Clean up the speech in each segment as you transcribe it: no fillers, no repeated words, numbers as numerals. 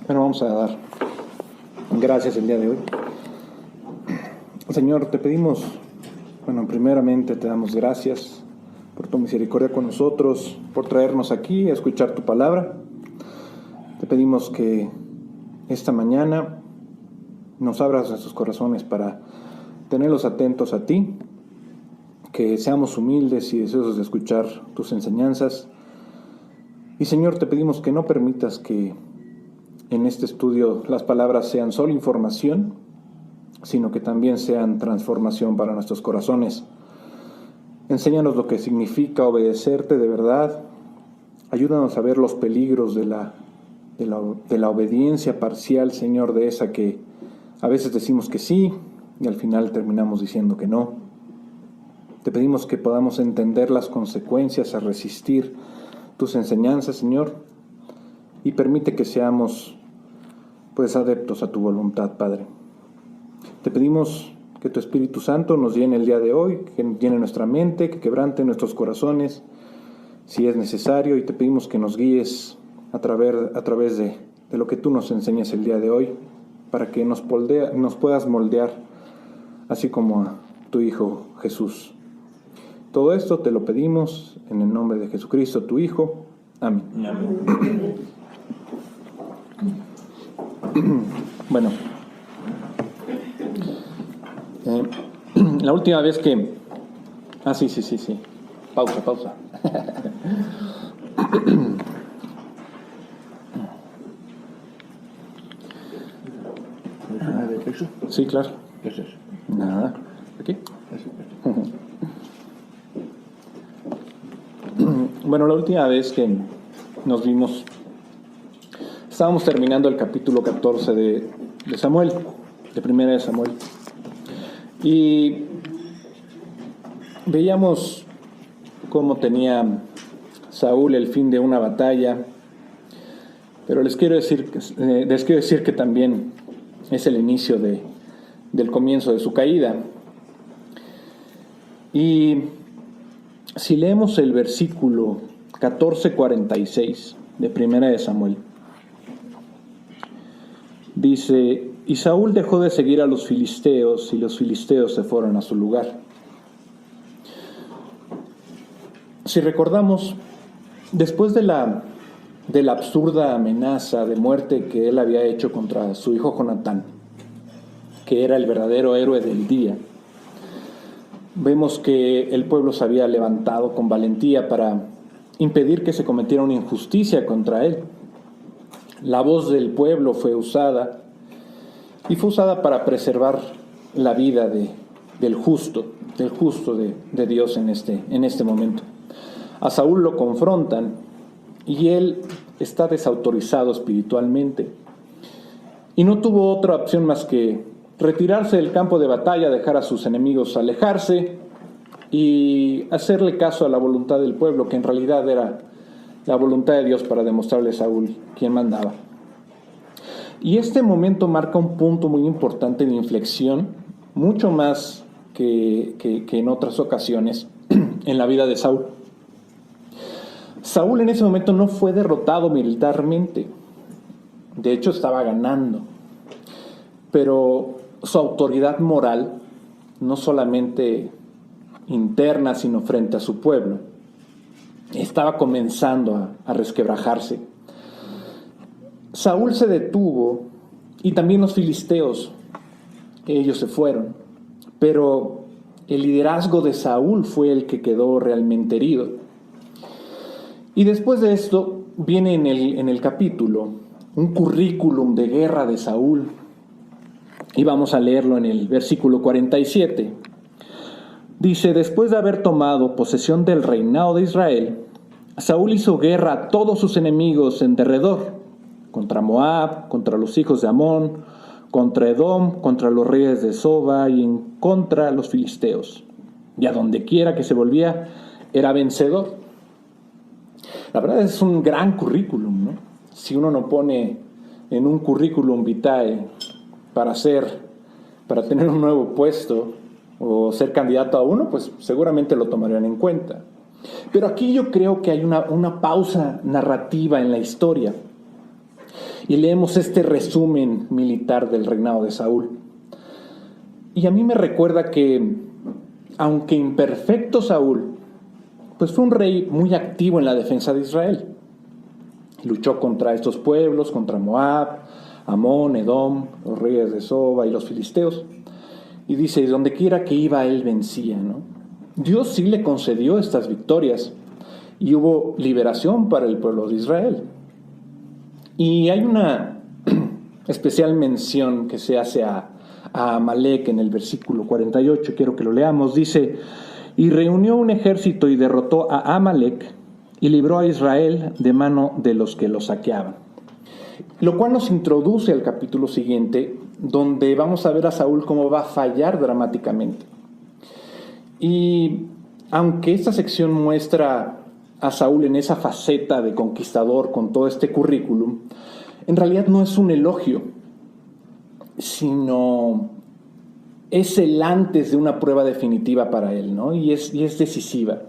Bueno, vamos a dar gracias el día de hoy. Señor, te pedimos, primeramente te damos gracias por tu misericordia con nosotros, por traernos aquí a escuchar tu palabra. Te pedimos que esta mañana nos abras nuestros corazones para tenerlos atentos a ti, que seamos humildes y deseosos de escuchar tus enseñanzas. Y Señor, te pedimos que no permitas que en este estudio las palabras sean solo información, sino que también sean transformación para nuestros corazones. Enséñanos lo que significa obedecerte de verdad. Ayúdanos a ver los peligros de la obediencia parcial, Señor, de esa que a veces decimos que sí y al final terminamos diciendo que no. Te pedimos que podamos entender las consecuencias a resistir tus enseñanzas, Señor, y permite que seamos adeptos a tu voluntad, Padre. Te pedimos que tu Espíritu Santo nos llene el día de hoy, que llene nuestra mente, que quebrante nuestros corazones, si es necesario, y te pedimos que nos guíes a través de lo que tú nos enseñas el día de hoy, para que nos puedas moldear, así como a tu Hijo Jesús. Todo esto te lo pedimos en el nombre de Jesucristo, tu Hijo. Amén. Amén. Bueno, la última vez que... Sí. Pausa. Sí, claro. ¿Qué es eso? Nada. ¿Aquí? Bueno, la última vez que nos vimos, estábamos terminando el capítulo 14 de Samuel, de Primera de Samuel. Y veíamos cómo tenía Saúl el fin de una batalla, pero les quiero decir que también es el inicio del comienzo de su caída. Y si leemos el versículo 14:46 de Primera de Samuel, dice: y Saúl dejó de seguir a los filisteos, y los filisteos se fueron a su lugar. Si recordamos, después de la absurda amenaza de muerte que él había hecho contra su hijo Jonatán, que era el verdadero héroe del día, vemos que el pueblo se había levantado con valentía para impedir que se cometiera una injusticia contra él. La voz del pueblo fue usada, y fue usada para preservar la vida del justo de Dios en este momento. A Saúl lo confrontan y él está desautorizado espiritualmente. Y no tuvo otra opción más que retirarse del campo de batalla, dejar a sus enemigos alejarse y hacerle caso a la voluntad del pueblo, que en realidad era la voluntad de Dios para demostrarle a Saúl quién mandaba. Y este momento marca un punto muy importante de inflexión, mucho más que en otras ocasiones en la vida de Saúl. Saúl en ese momento no fue derrotado militarmente, de hecho estaba ganando, pero su autoridad moral, no solamente interna, sino frente a su pueblo, estaba comenzando a resquebrajarse. Saúl se detuvo y también los filisteos, ellos se fueron, pero el liderazgo de Saúl fue el que quedó realmente herido. Y después de esto viene en el capítulo un currículum de guerra de Saúl, y vamos a leerlo en el versículo 47. Dice: después de haber tomado posesión del reinado de Israel, Saúl hizo guerra a todos sus enemigos en derredor, contra Moab, contra los hijos de Amón, contra Edom, contra los reyes de Soba y en contra los filisteos. Y a donde quiera que se volvía, era vencedor. La verdad es un gran currículum, ¿no? Si uno no pone en un currículum vitae para tener un nuevo puesto o ser candidato a uno, pues seguramente lo tomarían en cuenta. Pero aquí yo creo que hay una pausa narrativa en la historia. y leemos este resumen militar del reinado de Saúl. Y a mí me recuerda que, aunque imperfecto Saúl, pues fue un rey muy activo en la defensa de Israel. Luchó contra estos pueblos, contra Moab, Amón, Edom, los reyes de Soba y los filisteos. Y dice, donde quiera que iba, él vencía, ¿no? Dios sí le concedió estas victorias y hubo liberación para el pueblo de Israel. Y hay una especial mención que se hace a Amalek en el versículo 48, quiero que lo leamos. Dice, y reunió un ejército y derrotó a Amalek y libró a Israel de mano de los que lo saqueaban. Lo cual nos introduce al capítulo siguiente, donde vamos a ver a Saúl cómo va a fallar dramáticamente. Y aunque esta sección muestra a Saúl en esa faceta de conquistador con todo este currículum, en realidad no es un elogio, sino es el antes de una prueba definitiva para él, ¿no? Y es decisiva.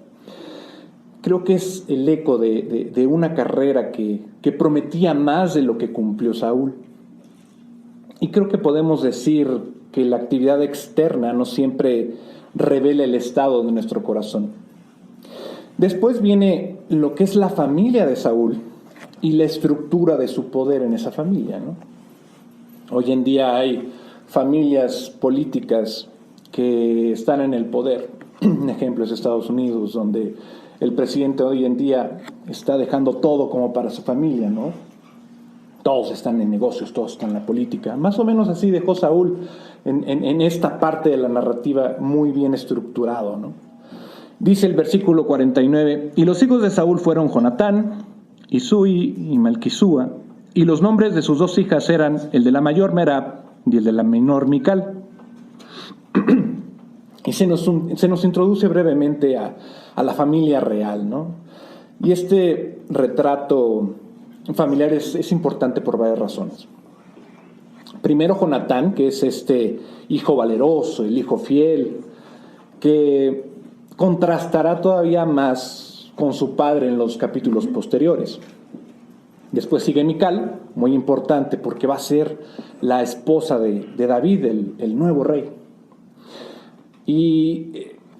Creo que es el eco de una carrera que prometía más de lo que cumplió Saúl. Y creo que podemos decir que la actividad externa no siempre revela el estado de nuestro corazón. Después viene lo que es la familia de Saúl y la estructura de su poder en esa familia, ¿no? Hoy en día hay familias políticas que están en el poder. Un ejemplo es Estados Unidos, donde el presidente hoy en día está dejando todo como para su familia, ¿no? Todos están en negocios, todos están en la política. Más o menos así dejó Saúl en esta parte de la narrativa muy bien estructurado, ¿no? Dice el versículo 49, y los hijos de Saúl fueron Jonatán, Isui y Malquisúa, y los nombres de sus dos hijas eran el de la mayor Merab y el de la menor Mical. Y se nos introduce brevemente a la familia real, ¿no? Y este retrato familiar es importante por varias razones. Primero, Jonatán, que es este hijo valeroso, el hijo fiel, que contrastará todavía más con su padre en los capítulos posteriores. Después sigue Mical, muy importante porque va a ser la esposa de David, el nuevo rey. Y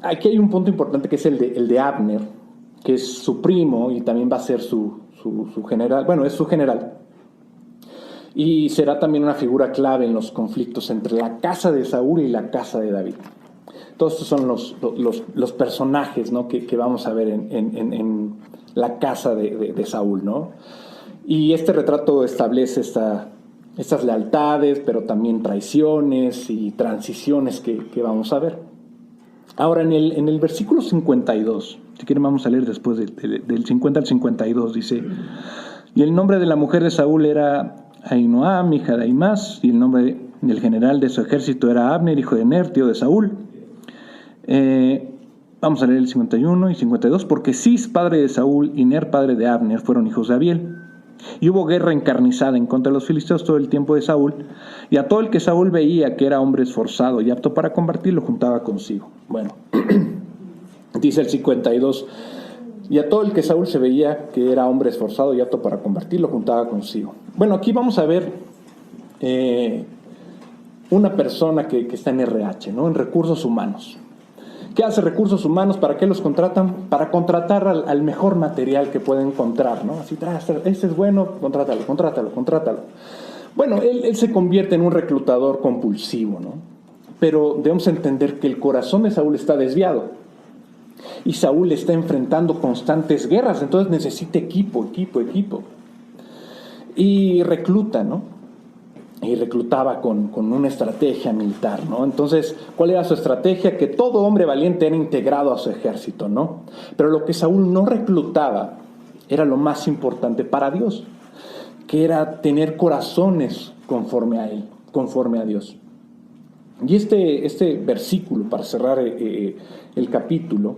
aquí hay un punto importante que es el de Abner, que es su primo y también va a ser su general, bueno, es su general. Y será también una figura clave en los conflictos entre la casa de Saúl y la casa de David. Todos estos son los personajes, ¿no?, que vamos a ver en la casa de Saúl, ¿no? Y este retrato establece estas lealtades, pero también traiciones y transiciones que vamos a ver. Ahora, en el versículo 52, si quieren vamos a leer después del 50 al 52, dice, y el nombre de la mujer de Saúl era Ahinoam, hija de Ahimás, y el nombre del general de su ejército era Abner, hijo de Ner, tío de Saúl. Vamos a leer el 51 y 52, porque Cis, padre de Saúl, y Ner, padre de Abner, fueron hijos de Abiel. Y hubo guerra encarnizada en contra de los filisteos todo el tiempo de Saúl, y a todo el que Saúl veía que era hombre esforzado y apto para combatir, lo juntaba consigo. Bueno, dice el 52, y a todo el que Saúl se veía que era hombre esforzado y apto para combatir, lo juntaba consigo. Bueno, aquí vamos a ver una persona que está en RH, ¿no?, en recursos humanos. ¿Qué hace recursos humanos? ¿Para qué los contratan? Para contratar al mejor material que pueden encontrar, ¿no? Así, este es bueno, contrátalo. Bueno, él se convierte en un reclutador compulsivo, ¿no? Pero debemos entender que el corazón de Saúl está desviado. Y Saúl está enfrentando constantes guerras, entonces necesita equipo. Y recluta, ¿no? Y reclutaba con una estrategia militar, ¿no? Entonces, ¿cuál era su estrategia? Que todo hombre valiente era integrado a su ejército, ¿no? Pero lo que Saúl no reclutaba era lo más importante para Dios, que era tener corazones conforme a Él, conforme a Dios. Y este versículo, para cerrar el capítulo,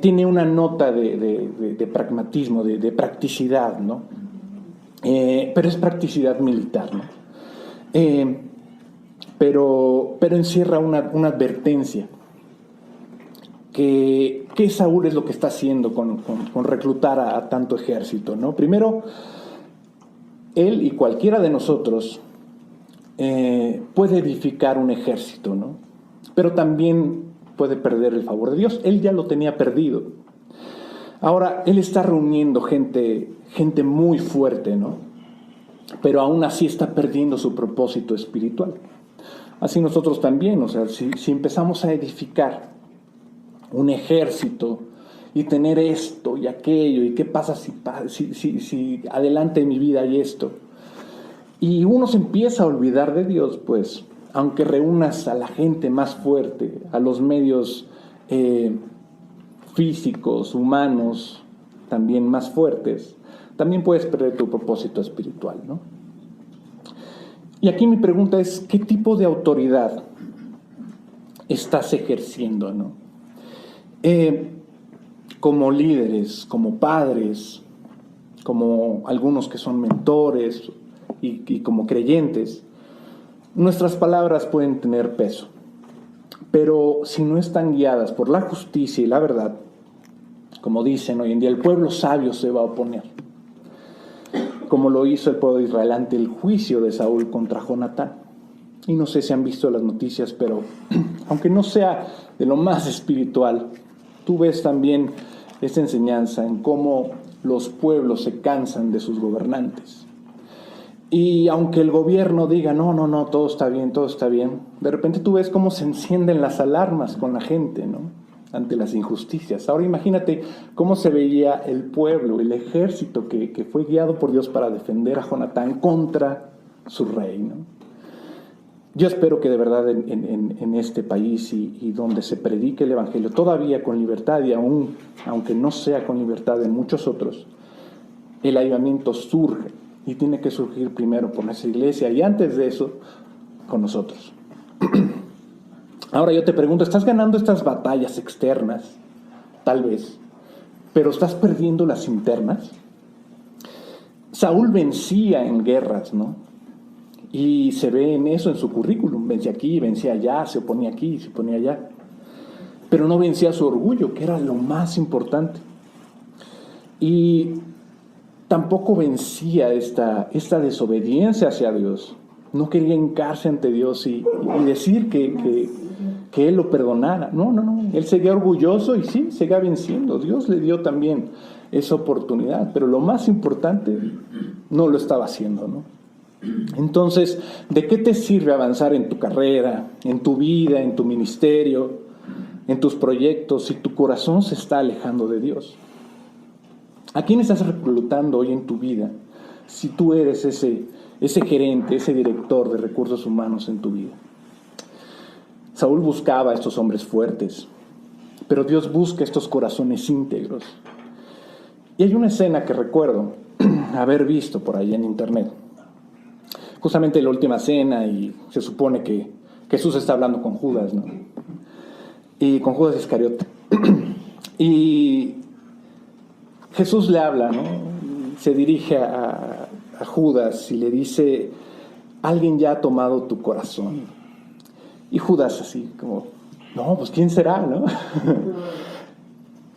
tiene una nota de pragmatismo, de practicidad, ¿no? Pero es practicidad militar, ¿no? Pero encierra una advertencia. Que Saúl es lo que está haciendo con reclutar a tanto ejército, ¿no? Primero, él y cualquiera de nosotros puede edificar un ejército, ¿no? Pero también puede perder el favor de Dios. Él ya lo tenía perdido. Ahora, él está reuniendo gente muy fuerte, ¿no? Pero aún así está perdiendo su propósito espiritual. Así nosotros también, o sea, si empezamos a edificar un ejército y tener esto y aquello, y qué pasa si adelante en mi vida hay esto, y uno se empieza a olvidar de Dios, pues, aunque reúnas a la gente más fuerte, a los medios físicos, humanos, también más fuertes, también puedes perder tu propósito espiritual, ¿no? Y aquí mi pregunta es, ¿qué tipo de autoridad estás ejerciendo, ¿no? Como líderes, como padres, como algunos que son mentores y como creyentes, nuestras palabras pueden tener peso, pero si no están guiadas por la justicia y la verdad, como dicen hoy en día, el pueblo sabio se va a oponer, como lo hizo el pueblo de Israel ante el juicio de Saúl contra Jonatán. Y no sé si han visto las noticias, pero aunque no sea de lo más espiritual, tú ves también esta enseñanza en cómo los pueblos se cansan de sus gobernantes. Y aunque el gobierno diga, no, todo está bien, de repente tú ves cómo se encienden las alarmas con la gente, ¿no? Ante las injusticias. Ahora imagínate cómo se veía el pueblo, el ejército que fue guiado por Dios para defender a Jonatán contra su rey, ¿no? Yo espero que de verdad en este país y donde se predique el Evangelio, todavía con libertad y aún, aunque no sea con libertad en muchos otros, el avivamiento surge y tiene que surgir primero por nuestra iglesia y antes de eso, con nosotros. Ahora yo te pregunto, ¿estás ganando estas batallas externas? Tal vez, pero ¿estás perdiendo las internas? Saúl vencía en guerras, ¿no? Y se ve en eso en su currículum, vencía aquí, vencía allá, se oponía aquí, se oponía allá. Pero no vencía su orgullo, que era lo más importante. Y tampoco vencía esta desobediencia hacia Dios. No quería hincarse ante Dios y decir que Él lo perdonara. No. Él seguía orgulloso y sí, seguía venciendo. Dios le dio también esa oportunidad. Pero lo más importante, no lo estaba haciendo, ¿no? Entonces, ¿de qué te sirve avanzar en tu carrera, en tu vida, en tu ministerio, en tus proyectos, si tu corazón se está alejando de Dios? ¿A quién estás reclutando hoy en tu vida si tú eres ese gerente, ese director de recursos humanos en tu vida? Saúl buscaba a estos hombres fuertes, pero Dios busca estos corazones íntegros. Y hay una escena que recuerdo haber visto por ahí en internet. Justamente la última cena, y se supone que Jesús está hablando con Judas, ¿no? Y con Judas Iscariote. Y Jesús le habla, ¿no? Se dirige a Judas y le dice, alguien ya ha tomado tu corazón. Y Judas así como, no, pues ¿quién será, no?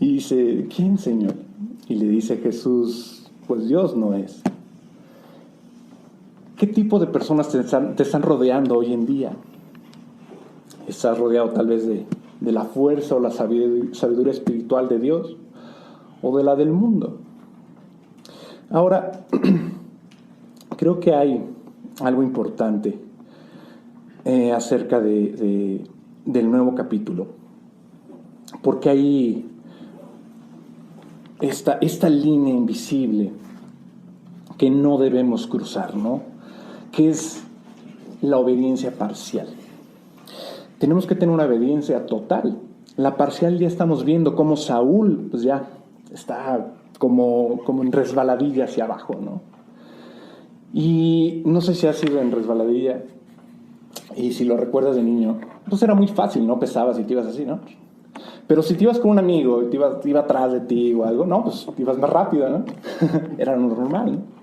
Y dice, ¿quién, Señor? Y le dice Jesús, pues Dios no es. ¿Qué tipo de personas te están rodeando hoy en día? ¿Estás rodeado tal vez de la fuerza o la sabiduría espiritual de Dios o de la del mundo? Ahora, creo que hay algo importante acerca del nuevo capítulo, porque hay esta línea invisible que no debemos cruzar, ¿no? Que es la obediencia parcial. Tenemos que tener una obediencia total. La parcial ya estamos viendo cómo Saúl pues ya está como en resbaladilla hacia abajo, ¿no? Y no sé si has sido en resbaladilla y si lo recuerdas de niño, pues era muy fácil, ¿no? Pesabas y te ibas así, ¿no? Pero si te ibas con un amigo y te iba atrás de ti o algo, no, pues te ibas más rápido, ¿no? Era normal, ¿no?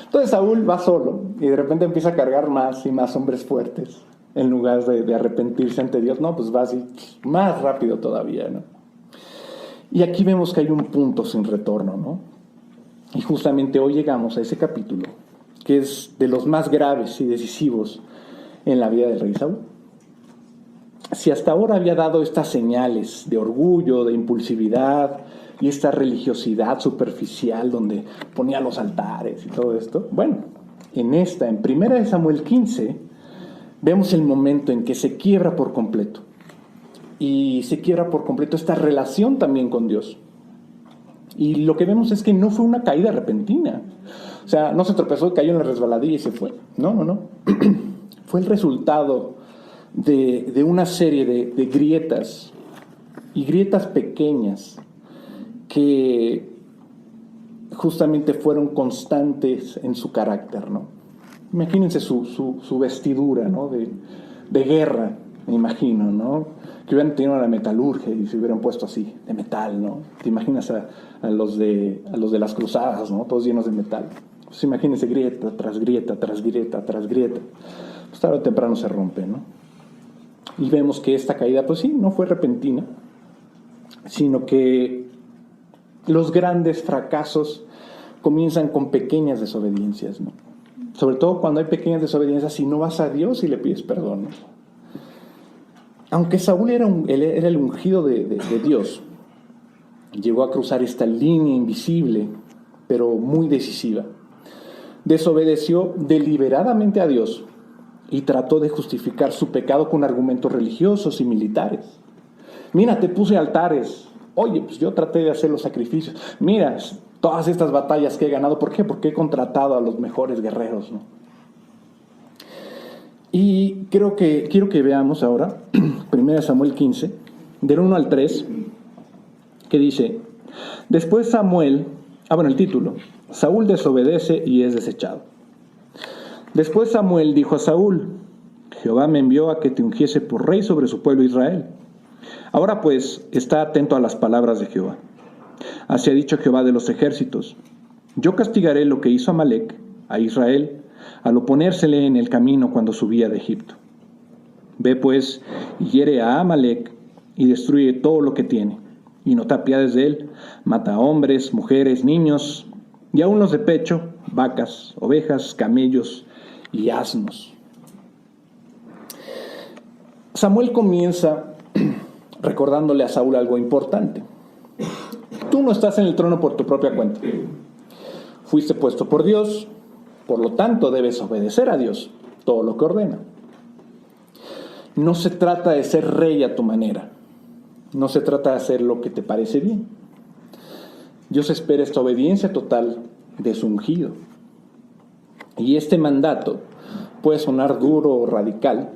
Entonces Saúl va solo y de repente empieza a cargar más y más hombres fuertes. En lugar de arrepentirse ante Dios, no, pues va así más rápido todavía, ¿no? Y aquí vemos que hay un punto sin retorno, ¿no? Y justamente hoy llegamos a ese capítulo que es de los más graves y decisivos en la vida del rey Saúl. Si hasta ahora había dado estas señales de orgullo, de impulsividad y esta religiosidad superficial donde ponía los altares y todo esto, bueno, en 1 Samuel 15, vemos el momento en que se quiebra por completo. Y se quiebra por completo esta relación también con Dios. Y lo que vemos es que no fue una caída repentina. O sea, no se tropezó, cayó en la resbaladilla y se fue. No. Fue el resultado de una serie de grietas, y grietas pequeñas, que justamente fueron constantes en su carácter, ¿no? Imagínense su vestidura, ¿no? De guerra, me imagino, ¿no? Que hubieran tenido la metalurgia y se hubieran puesto así, de metal, ¿no? Te imaginas a los de las cruzadas, ¿no? Todos llenos de metal. Pues imagínense grieta tras grieta, tras grieta, tras grieta. Pues tarde o temprano se rompe, ¿no? Y vemos que esta caída, pues sí, no fue repentina, sino que los grandes fracasos comienzan con pequeñas desobediencias, ¿no? Sobre todo cuando hay pequeñas desobediencias, si no vas a Dios y le pides perdón, ¿no? Aunque Saúl era el ungido de Dios, llegó a cruzar esta línea invisible, pero muy decisiva. Desobedeció deliberadamente a Dios y trató de justificar su pecado con argumentos religiosos y militares. Mira, te puse altares. Oye, pues yo traté de hacer los sacrificios. Mira, todas estas batallas que he ganado. ¿Por qué? Porque he contratado a los mejores guerreros, ¿no? Y quiero que veamos ahora 1 Samuel 15, del 1 al 3, que dice: Después Samuel, el título, Saúl desobedece y es desechado. Después Samuel dijo a Saúl: Jehová me envió a que te ungiese por rey sobre su pueblo Israel. Ahora pues, está atento a las palabras de Jehová. Así ha dicho Jehová de los ejércitos: Yo castigaré lo que hizo Amalec a Israel al oponérsele en el camino cuando subía de Egipto. Ve pues y hiere a Amalec y destruye todo lo que tiene, y no te apiades de él. Mata a hombres, mujeres, niños, y aun los de pecho, vacas, ovejas, camellos y asnos. Samuel comienza recordándole a Saúl algo importante. Tú no estás en el trono por tu propia cuenta. Fuiste puesto por Dios, por lo tanto debes obedecer a Dios, todo lo que ordena. No se trata de ser rey a tu manera. No se trata de hacer lo que te parece bien. Dios espera esta obediencia total de su ungido. Y este mandato puede sonar duro o radical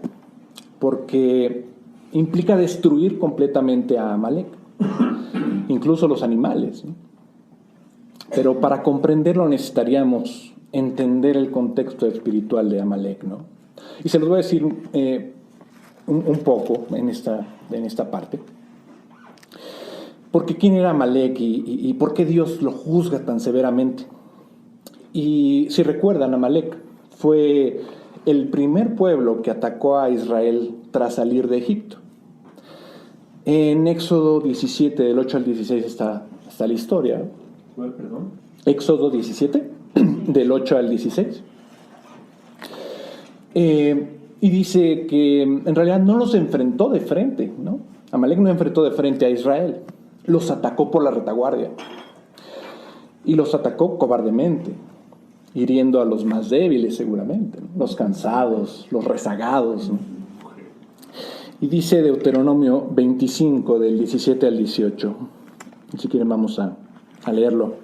porque implica destruir completamente a Amalec, incluso los animales, ¿no? Pero para comprenderlo necesitaríamos entender el contexto espiritual de Amalec, ¿no? Y se los voy a decir un poco en esta parte. Porque ¿quién era Amalec y por qué Dios lo juzga tan severamente? Y si recuerdan, Amalec fue el primer pueblo que atacó a Israel tras salir de Egipto. En Éxodo 17, del 8 al 16 está la historia. ¿Cuál, perdón? Éxodo 17, del 8 al 16. Y dice que en realidad no los enfrentó de frente, ¿no? Amalec no enfrentó de frente a Israel. Los atacó por la retaguardia. Y los atacó cobardemente, hiriendo a los más débiles seguramente, ¿no? Los cansados, los rezagados, ¿no? Y dice Deuteronomio 25, del 17 al 18. Si quieren vamos a leerlo.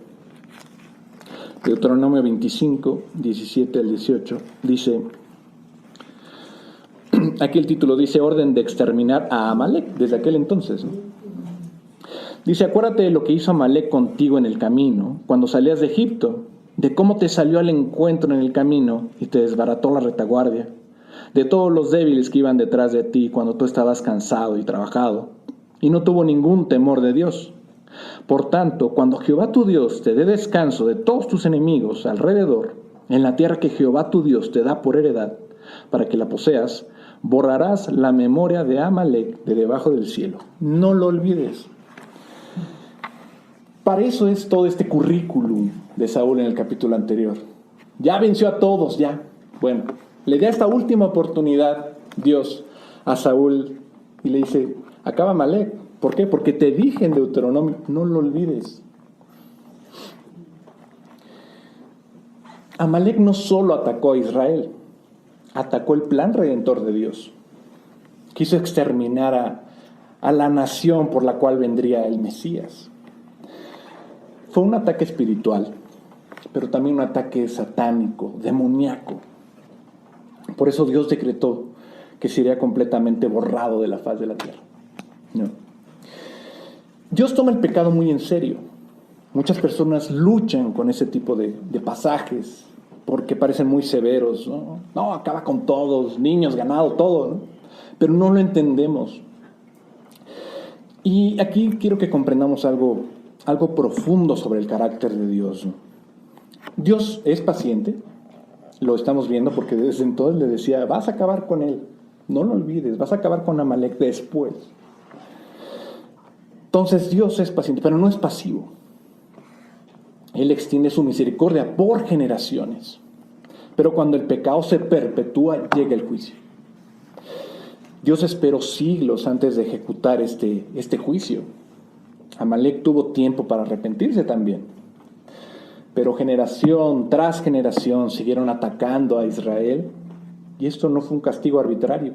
Deuteronomio 25, 17 al 18. Dice, aquí el título dice: orden de exterminar a Amalec, desde aquel entonces, ¿no? Dice: acuérdate de lo que hizo Amalec contigo en el camino, cuando salías de Egipto, de cómo te salió al encuentro en el camino y te desbarató la retaguardia, de todos los débiles que iban detrás de ti cuando tú estabas cansado y trabajado, y no tuvo ningún temor de Dios. Por tanto, cuando Jehová tu Dios te dé descanso de todos tus enemigos alrededor, en la tierra que Jehová tu Dios te da por heredad, para que la poseas, borrarás la memoria de Amalec de debajo del cielo. No lo olvides. Para eso es todo este currículum de Saúl en el capítulo anterior. Ya venció a todos, ya. Bueno, le da esta última oportunidad Dios a Saúl y le dice, acaba Amalek. ¿Por qué? Porque te dije en Deuteronomio, no lo olvides. Amalek no solo atacó a Israel, atacó el plan redentor de Dios. Quiso exterminar a la nación por la cual vendría el Mesías. Fue un ataque espiritual, pero también un ataque satánico, demoníaco. Por eso Dios decretó que sería completamente borrado de la faz de la tierra. No. Dios toma el pecado muy en serio. Muchas personas luchan con ese tipo de pasajes porque parecen muy severos, ¿no? No, acaba con todos, niños, ganado, todo, ¿no? Pero no lo entendemos. Y aquí quiero que comprendamos algo profundo sobre el carácter de Dios, ¿no? Dios es paciente, lo estamos viendo porque desde entonces le decía, vas a acabar con él, no lo olvides, vas a acabar con Amalek después. Entonces Dios es paciente, pero no es pasivo. Él extiende su misericordia por generaciones. Pero cuando el pecado se perpetúa, llega el juicio. Dios esperó siglos antes de ejecutar este juicio. Amalek tuvo tiempo para arrepentirse también. Pero generación tras generación siguieron atacando a Israel. Y esto no fue un castigo arbitrario,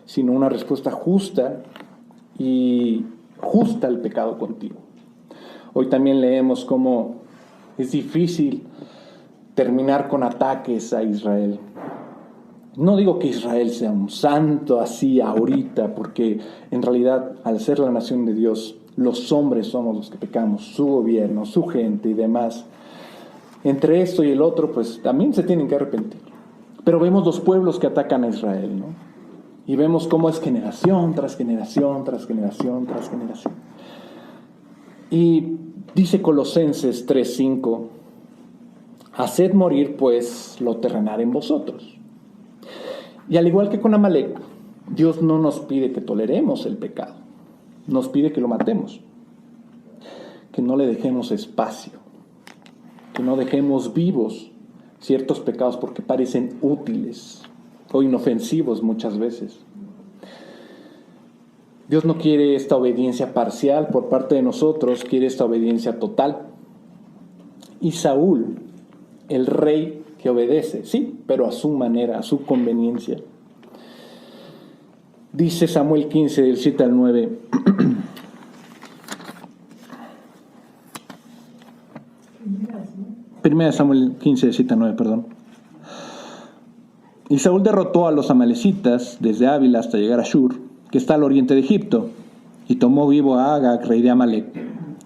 sino una respuesta justa y justa al pecado continuo. Hoy también leemos cómo es difícil terminar con ataques a Israel. No digo que Israel sea un santo así ahorita, porque en realidad al ser la nación de Dios, los hombres somos los que pecamos, su gobierno, su gente y demás. Entre esto y el otro, pues también se tienen que arrepentir. Pero vemos los pueblos que atacan a Israel, ¿no? Y vemos cómo es generación tras generación, tras generación, tras generación. Y dice Colosenses 3:5, haced morir pues lo terrenal en vosotros. Y al igual que con Amalek, Dios no nos pide que toleremos el pecado, nos pide que lo matemos, que no le dejemos espacio, que no dejemos vivos ciertos pecados porque parecen útiles o inofensivos muchas veces. Dios no quiere esta obediencia parcial por parte de nosotros, quiere esta obediencia total. Y Saúl, el rey que obedece, sí, pero a su manera, a su conveniencia. Dice Samuel 15, del 7 al 9. Primera Samuel 15, del 7 al 9, perdón. Y Saúl derrotó a los amalecitas desde Ávila hasta llegar a Shur, que está al oriente de Egipto, y tomó vivo a Agag, rey de Amalek.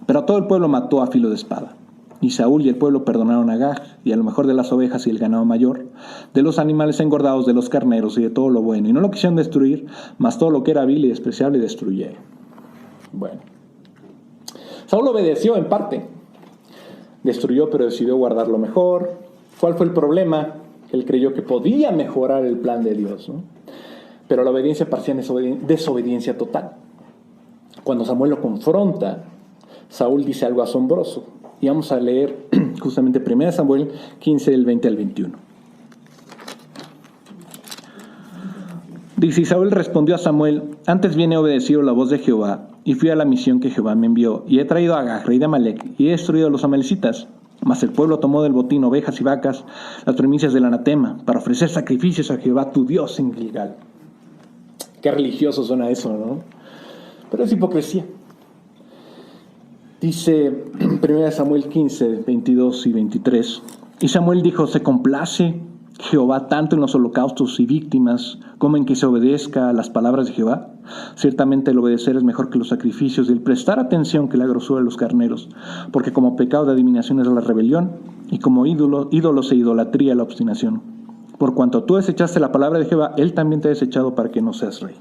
Pero a todo el pueblo mató a filo de espada. Y Saúl y el pueblo perdonaron a Agag, y a lo mejor de las ovejas y el ganado mayor, de los animales engordados, de los carneros y de todo lo bueno. Y no lo quisieron destruir, mas todo lo que era vil y despreciable destruyeron. Bueno. Saúl obedeció en parte. Destruyó, pero decidió guardar lo mejor. ¿Cuál fue el problema? Él creyó que podía mejorar el plan de Dios, ¿no? Pero la obediencia parcial es desobediencia total. Cuando Samuel lo confronta, Saúl dice algo asombroso. Y vamos a leer justamente 1 Samuel 15, del 20 al 21. Dice, y Saúl respondió a Samuel, antes bien he obedecido la voz de Jehová, y fui a la misión que Jehová me envió, y he traído a Agag, rey de Amalek, y he destruido a los amalecitas. Mas el pueblo tomó del botín ovejas y vacas, las primicias del anatema, para ofrecer sacrificios a Jehová tu Dios en Gilgal. Qué religioso suena eso, ¿no? Pero es hipocresía. Dice 1 Samuel 15, 22 y 23. Y Samuel dijo, ¿se complace Jehová tanto en los holocaustos y víctimas como en que se obedezca a las palabras de Jehová? Ciertamente el obedecer es mejor que los sacrificios y el prestar atención que la grosura de los carneros, porque como pecado de adivinación es la rebelión y como ídolos e idolatría la obstinación. Por cuanto tú desechaste la palabra de Jehová, él también te ha desechado para que no seas rey.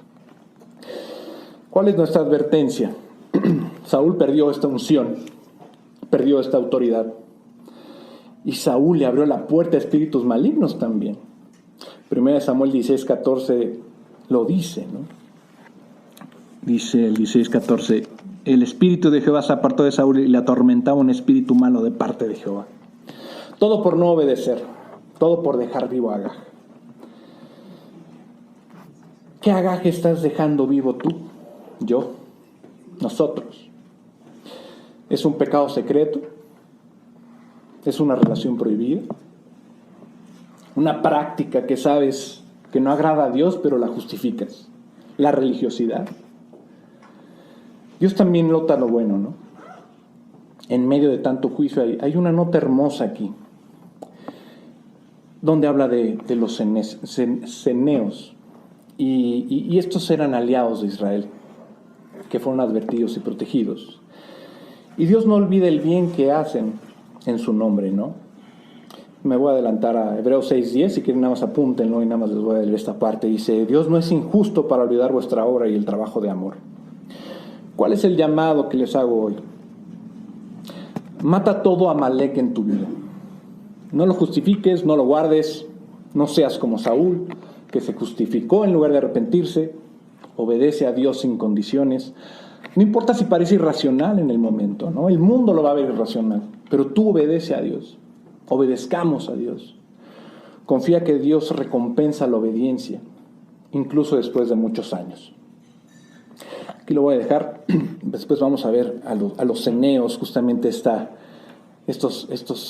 ¿Cuál es nuestra advertencia? Saúl perdió esta unción, perdió esta autoridad. Y Saúl le abrió la puerta a espíritus malignos también. 1 Samuel 16:14 lo dice, ¿no? Dice el 16:14, el espíritu de Jehová se apartó de Saúl y le atormentaba un espíritu malo de parte de Jehová. Todo por no obedecer. todo por dejar vivo a Agag. ¿Qué Agag estás dejando vivo tú? Yo, nosotros. ¿Es un pecado secreto? ¿Es una relación prohibida? ¿Una práctica que sabes que no agrada a Dios pero la justificas? ¿La religiosidad? Dios también nota lo bueno, ¿no? En medio de tanto juicio hay una nota hermosa aquí, donde habla de los ceneos. Y estos eran aliados de Israel, que fueron advertidos y protegidos. Y Dios no olvida el bien que hacen en su nombre, ¿no? Me voy a adelantar a Hebreos 6:10, si quieren nada más apúntenlo y nada más les voy a leer esta parte. Dice: Dios no es injusto para olvidar vuestra obra y el trabajo de amor. ¿Cuál es el llamado que les hago hoy? Mata todo Amalek en tu vida. No lo justifiques, no lo guardes, no seas como Saúl, que se justificó en lugar de arrepentirse. Obedece a Dios sin condiciones. No importa si parece irracional en el momento, ¿no? El mundo lo va a ver irracional, pero tú obedece a Dios. Obedezcamos a Dios. Confía que Dios recompensa la obediencia, incluso después de muchos años. Aquí lo voy a dejar. Después vamos a ver a los ceneos, justamente estos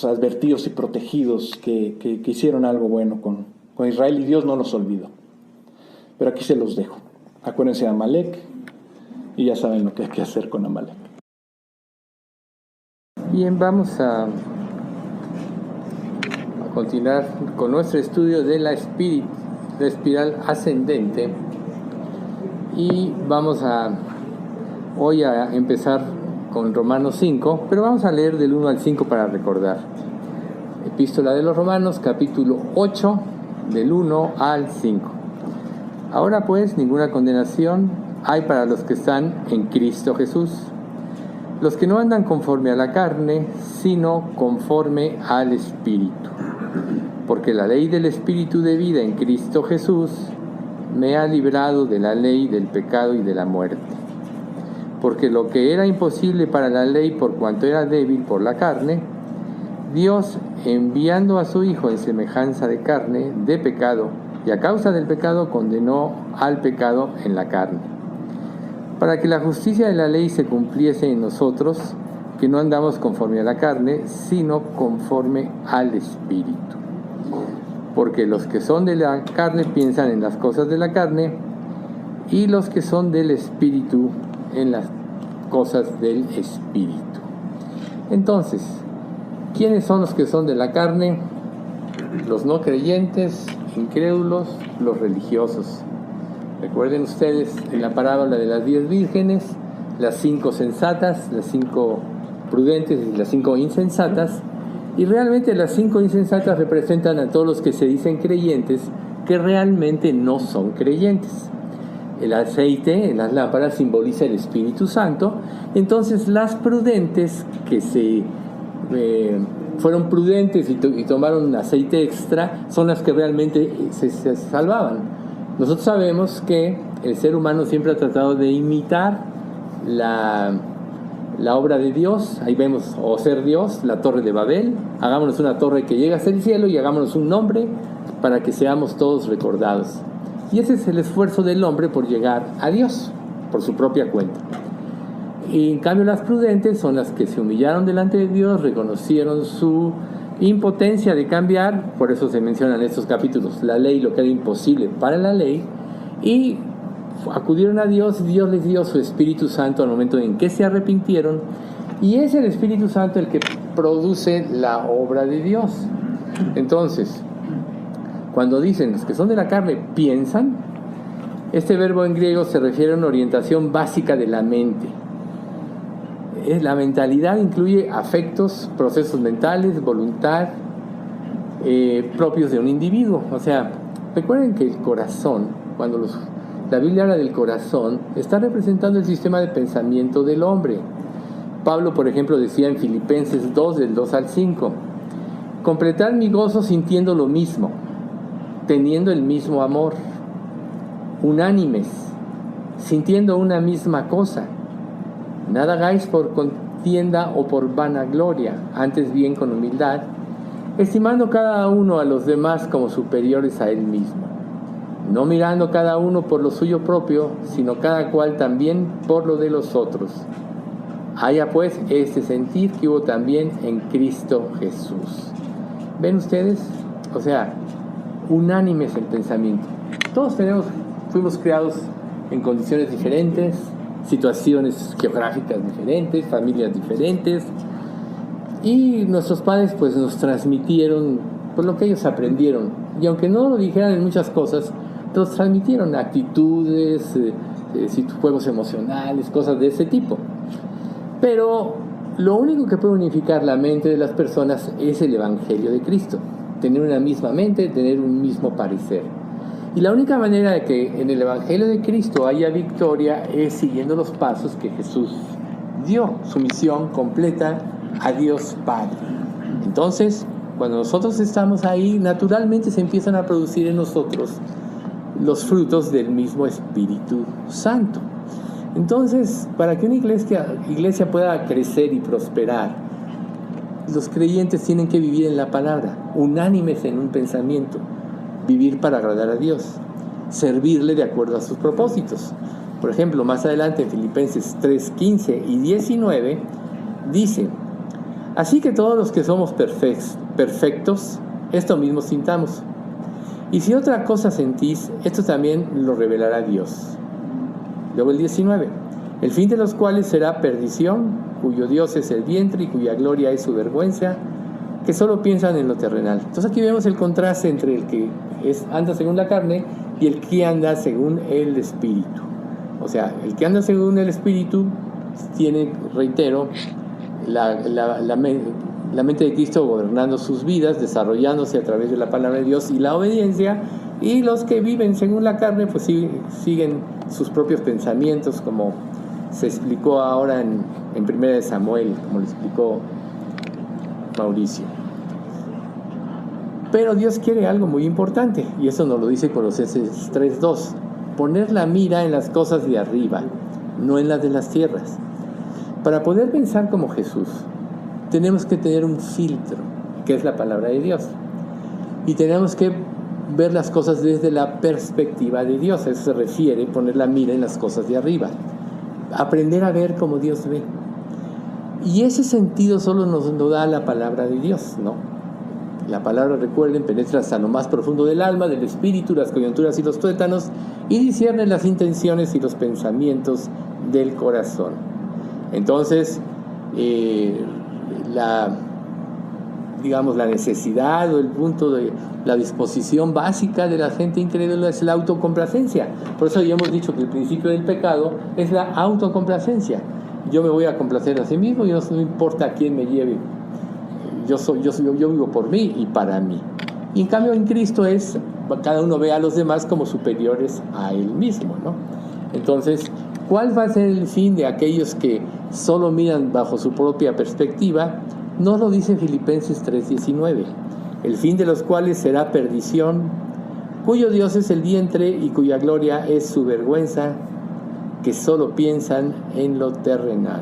advertidos y protegidos que hicieron algo bueno con Israel, y Dios no los olvidó. Pero aquí se los dejo. Acuérdense de Amalek y ya saben lo que hay que hacer con Amalek. Bien, vamos a continuar con nuestro estudio de la espiral ascendente, y vamos hoy a empezar con Romanos 5, pero vamos a leer del 1 al 5 para recordar. Epístola de los Romanos, capítulo 8, del 1 al 5. Ahora pues, ninguna condenación hay para los que están en Cristo Jesús, los que no andan conforme a la carne, sino conforme al Espíritu. Porque la ley del Espíritu de vida en Cristo Jesús me ha librado de la ley del pecado y de la muerte. Porque lo que era imposible para la ley por cuanto era débil por la carne, Dios, enviando a su Hijo en semejanza de carne, de pecado, y a causa del pecado condenó al pecado en la carne, para que la justicia de la ley se cumpliese en nosotros, que no andamos conforme a la carne, sino conforme al Espíritu. Porque los que son de la carne piensan en las cosas de la carne, y los que son del Espíritu en las cosas del Espíritu. Entonces, ¿quiénes son los que son de la carne? Los no creyentes, incrédulos, los religiosos. Recuerden ustedes en la parábola de las 10 vírgenes, las 5 sensatas, las 5 prudentes y las 5 insensatas. Y realmente las 5 insensatas representan a todos los que se dicen creyentes, que realmente no son creyentes. El aceite en las lámparas simboliza el Espíritu Santo. Entonces las prudentes, que fueron prudentes y tomaron aceite extra, son las que realmente se salvaban. Nosotros sabemos que el ser humano siempre ha tratado de imitar la obra de Dios. Ahí vemos, o ser Dios, la torre de Babel. Hagámonos una torre que llega hasta el cielo y hagámonos un nombre para que seamos todos recordados. Y ese es el esfuerzo del hombre por llegar a Dios, por su propia cuenta. Y en cambio las prudentes son las que se humillaron delante de Dios, reconocieron su impotencia de cambiar. Por eso se mencionan en estos capítulos la ley, lo que era imposible para la ley, y acudieron a Dios, y Dios les dio su Espíritu Santo al momento en que se arrepintieron, y es el Espíritu Santo el que produce la obra de Dios. Entonces, cuando dicen los que son de la carne piensan, este verbo en griego se refiere a una orientación básica de la mente. La mentalidad incluye afectos, procesos mentales, voluntad, propios de un individuo. O sea, recuerden que el corazón, cuando la Biblia habla del corazón, está representando el sistema de pensamiento del hombre. Pablo, por ejemplo, decía en Filipenses 2, del 2 al 5, completad mi gozo sintiendo lo mismo, teniendo el mismo amor, unánimes, sintiendo una misma cosa. Nada hagáis por contienda o por vanagloria, antes bien con humildad, estimando cada uno a los demás como superiores a él mismo, no mirando cada uno por lo suyo propio, sino cada cual también por lo de los otros. Haya pues este sentir que hubo también en Cristo Jesús. ¿Ven ustedes? O sea, unánimes en pensamiento. Todos fuimos criados en condiciones diferentes, situaciones geográficas diferentes, familias diferentes, y nuestros padres pues nos transmitieron pues lo que ellos aprendieron, y aunque no lo dijeran en muchas cosas, nos transmitieron actitudes, juegos emocionales, cosas de ese tipo. Pero lo único que puede unificar la mente de las personas es el Evangelio de Cristo, tener una misma mente, tener un mismo parecer. Y la única manera de que en el Evangelio de Cristo haya victoria es siguiendo los pasos que Jesús dio, su misión completa a Dios Padre. Entonces, cuando nosotros estamos ahí, naturalmente se empiezan a producir en nosotros los frutos del mismo Espíritu Santo. Entonces, para que una iglesia pueda crecer y prosperar, los creyentes tienen que vivir en la palabra, unánimes en un pensamiento, vivir para agradar a Dios, servirle de acuerdo a sus propósitos. Por ejemplo, más adelante en Filipenses 3:15 y 19 dice: así que todos los que somos perfectos, esto mismo sintamos. Y si otra cosa sentís, esto también lo revelará Dios. Luego el 19: el fin de los cuales será perdición, cuyo Dios es el vientre y cuya gloria es su vergüenza, que solo piensan en lo terrenal. Entonces aquí vemos el contraste entre el que anda según la carne y el que anda según el Espíritu. O sea, el que anda según el Espíritu tiene, reitero, la mente de Cristo gobernando sus vidas, desarrollándose a través de la palabra de Dios y la obediencia, y los que viven según la carne pues siguen sus propios pensamientos, como se explicó ahora en 1 Samuel, como lo explicó Mauricio. Pero Dios quiere algo muy importante, y eso nos lo dice Colosenses 3:2: poner la mira en las cosas de arriba, no en las de las tierras. Para poder pensar como Jesús, tenemos que tener un filtro, que es la palabra de Dios, y tenemos que ver las cosas desde la perspectiva de Dios. A eso se refiere poner la mira en las cosas de arriba, aprender a ver como Dios ve. Y ese sentido solo nos lo da la palabra de Dios, ¿no? La palabra, recuerden, penetra hasta lo más profundo del alma, del espíritu, las coyunturas y los tuétanos, y discierne las intenciones y los pensamientos del corazón. Entonces, la necesidad o el punto de la disposición básica de la gente incrédula es la autocomplacencia. Por eso ya hemos dicho que el principio del pecado es la autocomplacencia. Yo me voy a complacer a sí mismo y no importa a quién me lleve. Yo vivo por mí y para mí. Y en cambio en Cristo cada uno ve a los demás como superiores a él mismo, ¿no? Entonces, ¿cuál va a ser el fin de aquellos que solo miran bajo su propia perspectiva? Nos lo dice Filipenses 3:19: el fin de los cuales será perdición, cuyo Dios es el vientre y cuya gloria es su vergüenza, que solo piensan en lo terrenal.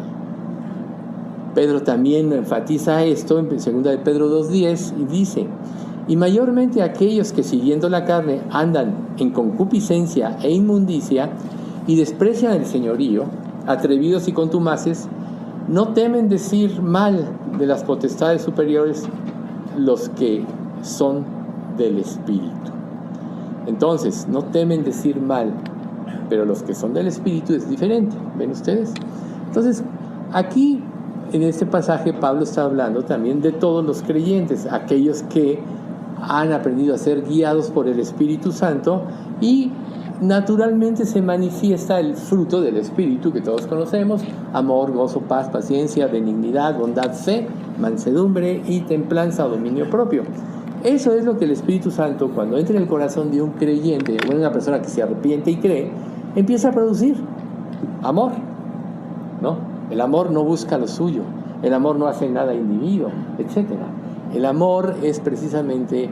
Pedro también enfatiza esto en 2 de Pedro 2:10 y dice: y mayormente aquellos que siguiendo la carne andan en concupiscencia e inmundicia y desprecian el señorío, atrevidos y contumaces, no temen decir mal de las potestades superiores, los que son del Espíritu. Entonces, no temen decir mal, pero los que son del Espíritu es diferente. ¿Ven ustedes? Entonces, aquí en este pasaje Pablo está hablando también de todos los creyentes, aquellos que han aprendido a ser guiados por el Espíritu Santo, y naturalmente se manifiesta el fruto del Espíritu que todos conocemos: amor, gozo, paz, paciencia, benignidad, bondad, fe, mansedumbre y templanza o dominio propio. Eso es lo que el Espíritu Santo, cuando entra en el corazón de un creyente o de una persona que se arrepiente y cree, empieza a producir amor, ¿no? El amor no busca lo suyo, el amor no hace nada individuo, etc. El amor es precisamente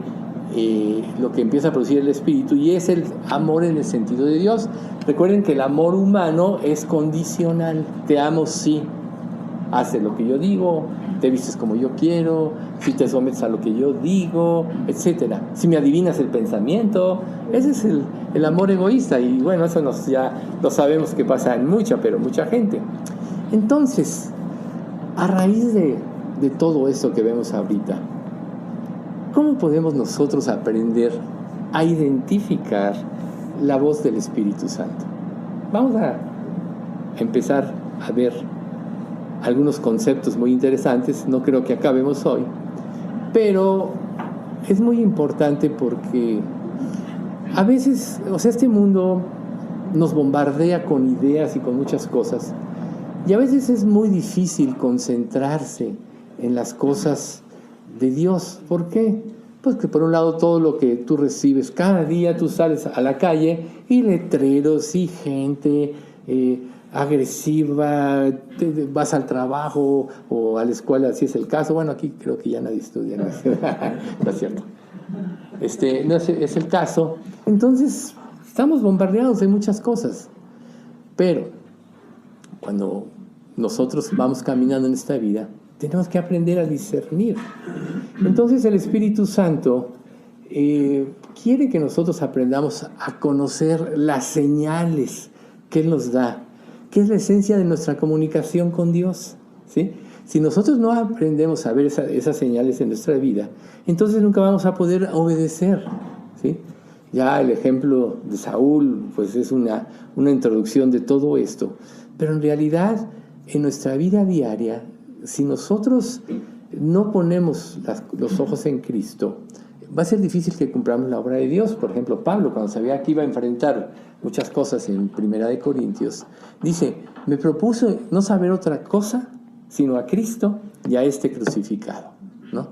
lo que empieza a producir el Espíritu, y es el amor en el sentido de Dios. Recuerden que el amor humano es condicional. Te amo si haces lo que yo digo, te vistes como yo quiero, si te sometes a lo que yo digo, etc. Si me adivinas el pensamiento, ese es el amor egoísta. Y bueno, eso ya lo sabemos que pasa en mucha gente. Entonces, a raíz de todo esto que vemos ahorita, ¿cómo podemos nosotros aprender a identificar la voz del Espíritu Santo? Vamos a empezar a ver algunos conceptos muy interesantes. No creo que acabemos hoy, pero es muy importante porque a veces, este mundo nos bombardea con ideas y con muchas cosas, y a veces es muy difícil concentrarse en las cosas de Dios. ¿Por qué? Pues que por un lado todo lo que tú recibes, cada día tú sales a la calle y letreros y gente agresiva, vas al trabajo o a la escuela, si es el caso. Bueno, aquí creo que ya nadie estudia, ¿no? No es cierto. No es el caso. Entonces, estamos bombardeados de muchas cosas. Pero cuando nosotros vamos caminando en esta vida, tenemos que aprender a discernir. Entonces el Espíritu Santo quiere que nosotros aprendamos a conocer las señales que Él nos da, que es la esencia de nuestra comunicación con Dios, ¿sí? Si nosotros no aprendemos a ver esas señales en nuestra vida, entonces nunca vamos a poder obedecer, ¿sí? Ya el ejemplo de Saúl, pues es una introducción de todo esto. Pero en realidad, en nuestra vida diaria, si nosotros no ponemos los ojos en Cristo, va a ser difícil que cumplamos la obra de Dios. Por ejemplo, Pablo, cuando sabía que iba a enfrentar muchas cosas en 1 Corintios, dice, me propuso no saber otra cosa, sino a Cristo y a este crucificado, ¿no?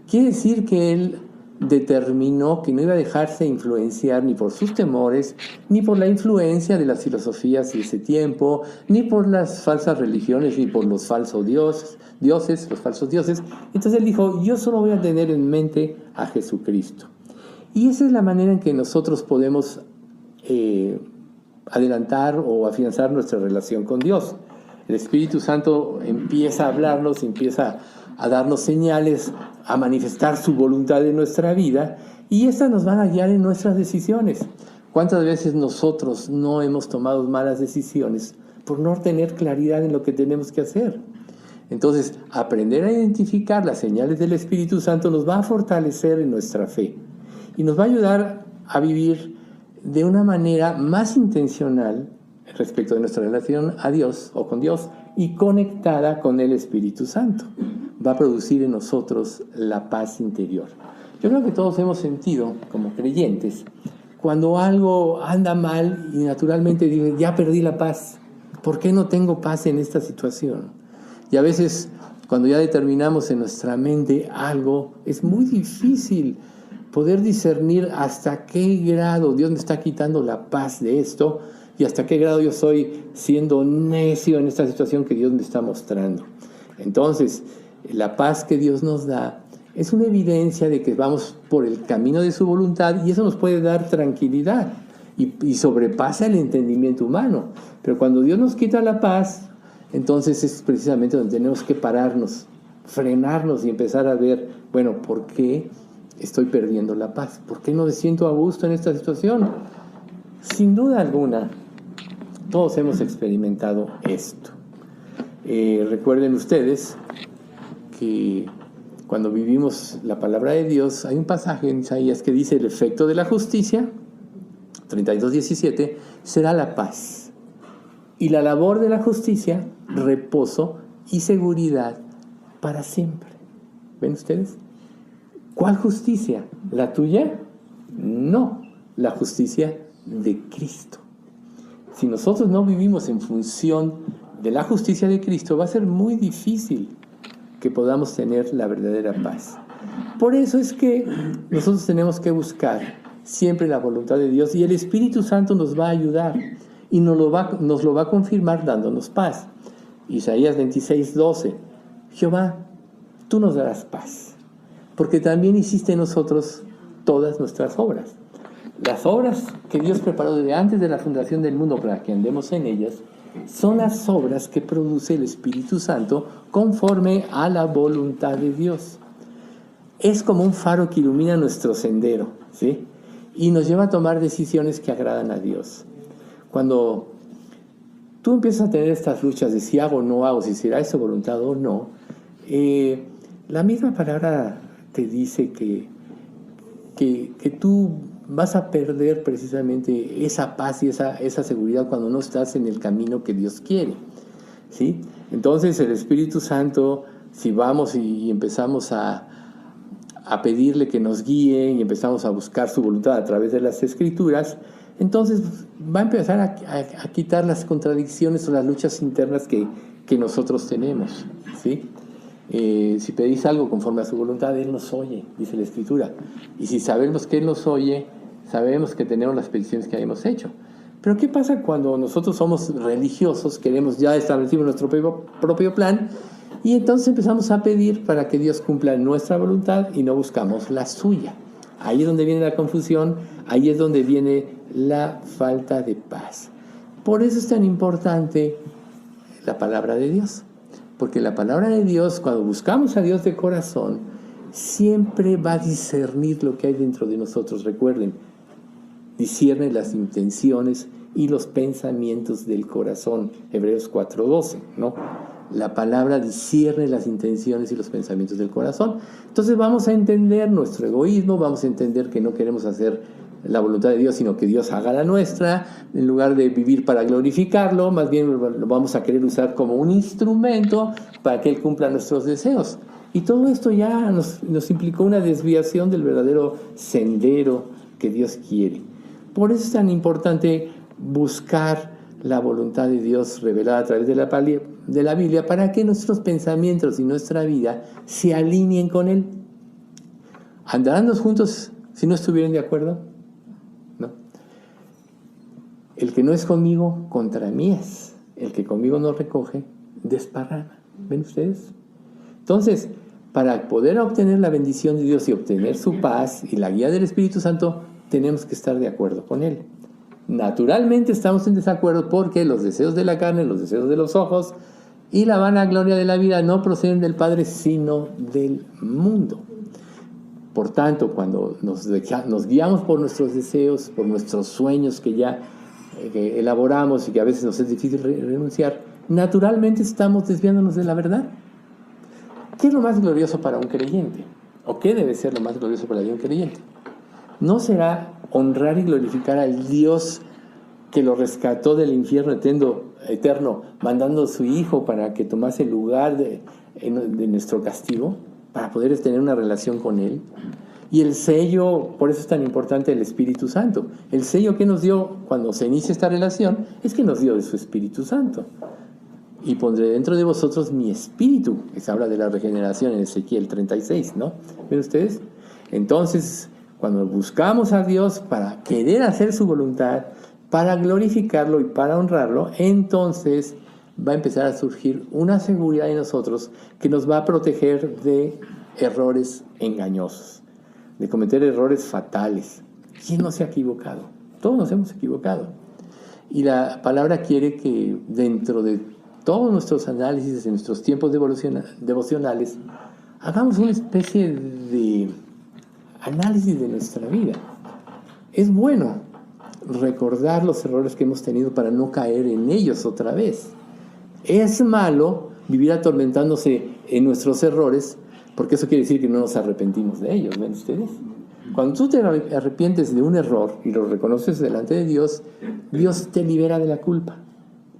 Quiere decir que él determinó que no iba a dejarse influenciar ni por sus temores, ni por la influencia de las filosofías de ese tiempo, ni por las falsas religiones, ni por los falsos dioses. Entonces él dijo, yo solo voy a tener en mente a Jesucristo. Y esa es la manera en que nosotros podemos adelantar o afianzar nuestra relación con Dios. El Espíritu Santo empieza a hablarnos, empieza a darnos señales, a manifestar su voluntad en nuestra vida, y estas nos van a guiar en nuestras decisiones. ¿Cuántas veces nosotros no hemos tomado malas decisiones por no tener claridad en lo que tenemos que hacer? Entonces, aprender a identificar las señales del Espíritu Santo nos va a fortalecer en nuestra fe y nos va a ayudar a vivir de una manera más intencional respecto de nuestra relación a Dios o con Dios y conectada con el Espíritu Santo. Va a producir en nosotros la paz interior. Yo creo que todos hemos sentido, como creyentes, cuando algo anda mal y naturalmente digo, ya perdí la paz. ¿Por qué no tengo paz en esta situación? Y a veces, cuando ya determinamos en nuestra mente algo, es muy difícil poder discernir hasta qué grado Dios me está quitando la paz de esto y hasta qué grado yo estoy siendo necio en esta situación que Dios me está mostrando. Entonces, la paz que Dios nos da es una evidencia de que vamos por el camino de su voluntad, y eso nos puede dar tranquilidad y sobrepasa el entendimiento humano. Pero cuando Dios nos quita la paz, entonces es precisamente donde tenemos que pararnos, frenarnos y empezar a ver, bueno, ¿por qué estoy perdiendo la paz? ¿Por qué no me siento a gusto en esta situación? Sin duda alguna, todos hemos experimentado esto. Recuerden ustedes que cuando vivimos la palabra de Dios, hay un pasaje en Isaías que dice: el efecto de la justicia, 32:17, será la paz, y la labor de la justicia, reposo y seguridad para siempre. ¿Ven ustedes? ¿Cuál justicia? ¿La tuya? No, la justicia de Cristo. Si nosotros no vivimos en función de la justicia de Cristo, va a ser muy difícil que podamos tener la verdadera paz. Por eso es que nosotros tenemos que buscar siempre la voluntad de Dios, y el Espíritu Santo nos va a ayudar y nos lo va a confirmar dándonos paz. Isaías 26:12, Jehová, tú nos darás paz, porque también hiciste en nosotros todas nuestras obras. Las obras que Dios preparó desde antes de la fundación del mundo para que andemos en ellas son las obras que produce el Espíritu Santo conforme a la voluntad de Dios. Es como un faro que ilumina nuestro sendero, ¿sí? Y nos lleva a tomar decisiones que agradan a Dios. Cuando tú empiezas a tener estas luchas de si hago o no hago, si será esa voluntad o no, la misma palabra te dice que tú vas a perder precisamente esa paz y esa seguridad cuando no estás en el camino que Dios quiere, ¿sí? Entonces el Espíritu Santo, si vamos y empezamos a pedirle que nos guíe y empezamos a buscar su voluntad a través de las Escrituras, entonces va a empezar a quitar las contradicciones o las luchas internas que nosotros tenemos, ¿sí? Si pedís algo conforme a su voluntad, Él nos oye, dice la Escritura. Y si sabemos que Él nos oye, sabemos que tenemos las peticiones que hayamos hecho. Pero ¿qué pasa cuando nosotros somos religiosos, queremos ya establecer nuestro propio plan, y entonces empezamos a pedir para que Dios cumpla nuestra voluntad y no buscamos la suya? Ahí es donde viene la confusión, ahí es donde viene la falta de paz. Por eso es tan importante la palabra de Dios. Porque la palabra de Dios, cuando buscamos a Dios de corazón, siempre va a discernir lo que hay dentro de nosotros. Recuerden, discierne las intenciones y los pensamientos del corazón. Hebreos 4:12, ¿no? La palabra discierne las intenciones y los pensamientos del corazón. Entonces vamos a entender nuestro egoísmo, vamos a entender que no queremos hacer la voluntad de Dios, sino que Dios haga la nuestra. En lugar de vivir para glorificarlo, más bien lo vamos a querer usar como un instrumento para que Él cumpla nuestros deseos. Y todo esto ya nos implicó una desviación del verdadero sendero que Dios quiere. Por eso es tan importante buscar la voluntad de Dios revelada a través de la Biblia para que nuestros pensamientos y nuestra vida se alineen con Él. ¿Andarán juntos si no estuvieran de acuerdo? ¿No? El que no es conmigo, contra mí es. El que conmigo no recoge, desparrama. ¿Ven ustedes? Entonces, para poder obtener la bendición de Dios y obtener su paz y la guía del Espíritu Santo, tenemos que estar de acuerdo con Él. Naturalmente estamos en desacuerdo porque los deseos de la carne, los deseos de los ojos y la vanagloria de la vida no proceden del Padre, sino del mundo. Por tanto, cuando nos guiamos por nuestros deseos, por nuestros sueños que ya elaboramos y que a veces nos es difícil renunciar, naturalmente estamos desviándonos de la verdad. ¿Qué es lo más glorioso para un creyente? ¿O qué debe ser lo más glorioso para un creyente? ¿No será honrar y glorificar al Dios que lo rescató del infierno eterno, mandando a su Hijo para que tomase el lugar de nuestro castigo, para poder tener una relación con Él? Y el sello, por eso es tan importante el Espíritu Santo. El sello que nos dio cuando se inicia esta relación es que nos dio de su Espíritu Santo. Y pondré dentro de vosotros mi espíritu, que se habla de la regeneración en Ezequiel 36, ¿no? ¿Ven ustedes? Entonces, cuando buscamos a Dios para querer hacer su voluntad, para glorificarlo y para honrarlo, entonces va a empezar a surgir una seguridad en nosotros que nos va a proteger de errores engañosos, de cometer errores fatales. ¿Quién no se ha equivocado? Todos nos hemos equivocado. Y la palabra quiere que dentro de todos nuestros análisis, en nuestros tiempos devocionales, hagamos una especie de análisis de nuestra vida. Es bueno recordar los errores que hemos tenido para no caer en ellos otra vez. Es malo vivir atormentándose en nuestros errores, porque eso quiere decir que no nos arrepentimos de ellos. ¿Ven ustedes? Cuando tú te arrepientes de un error y lo reconoces delante de Dios, Dios te libera de la culpa,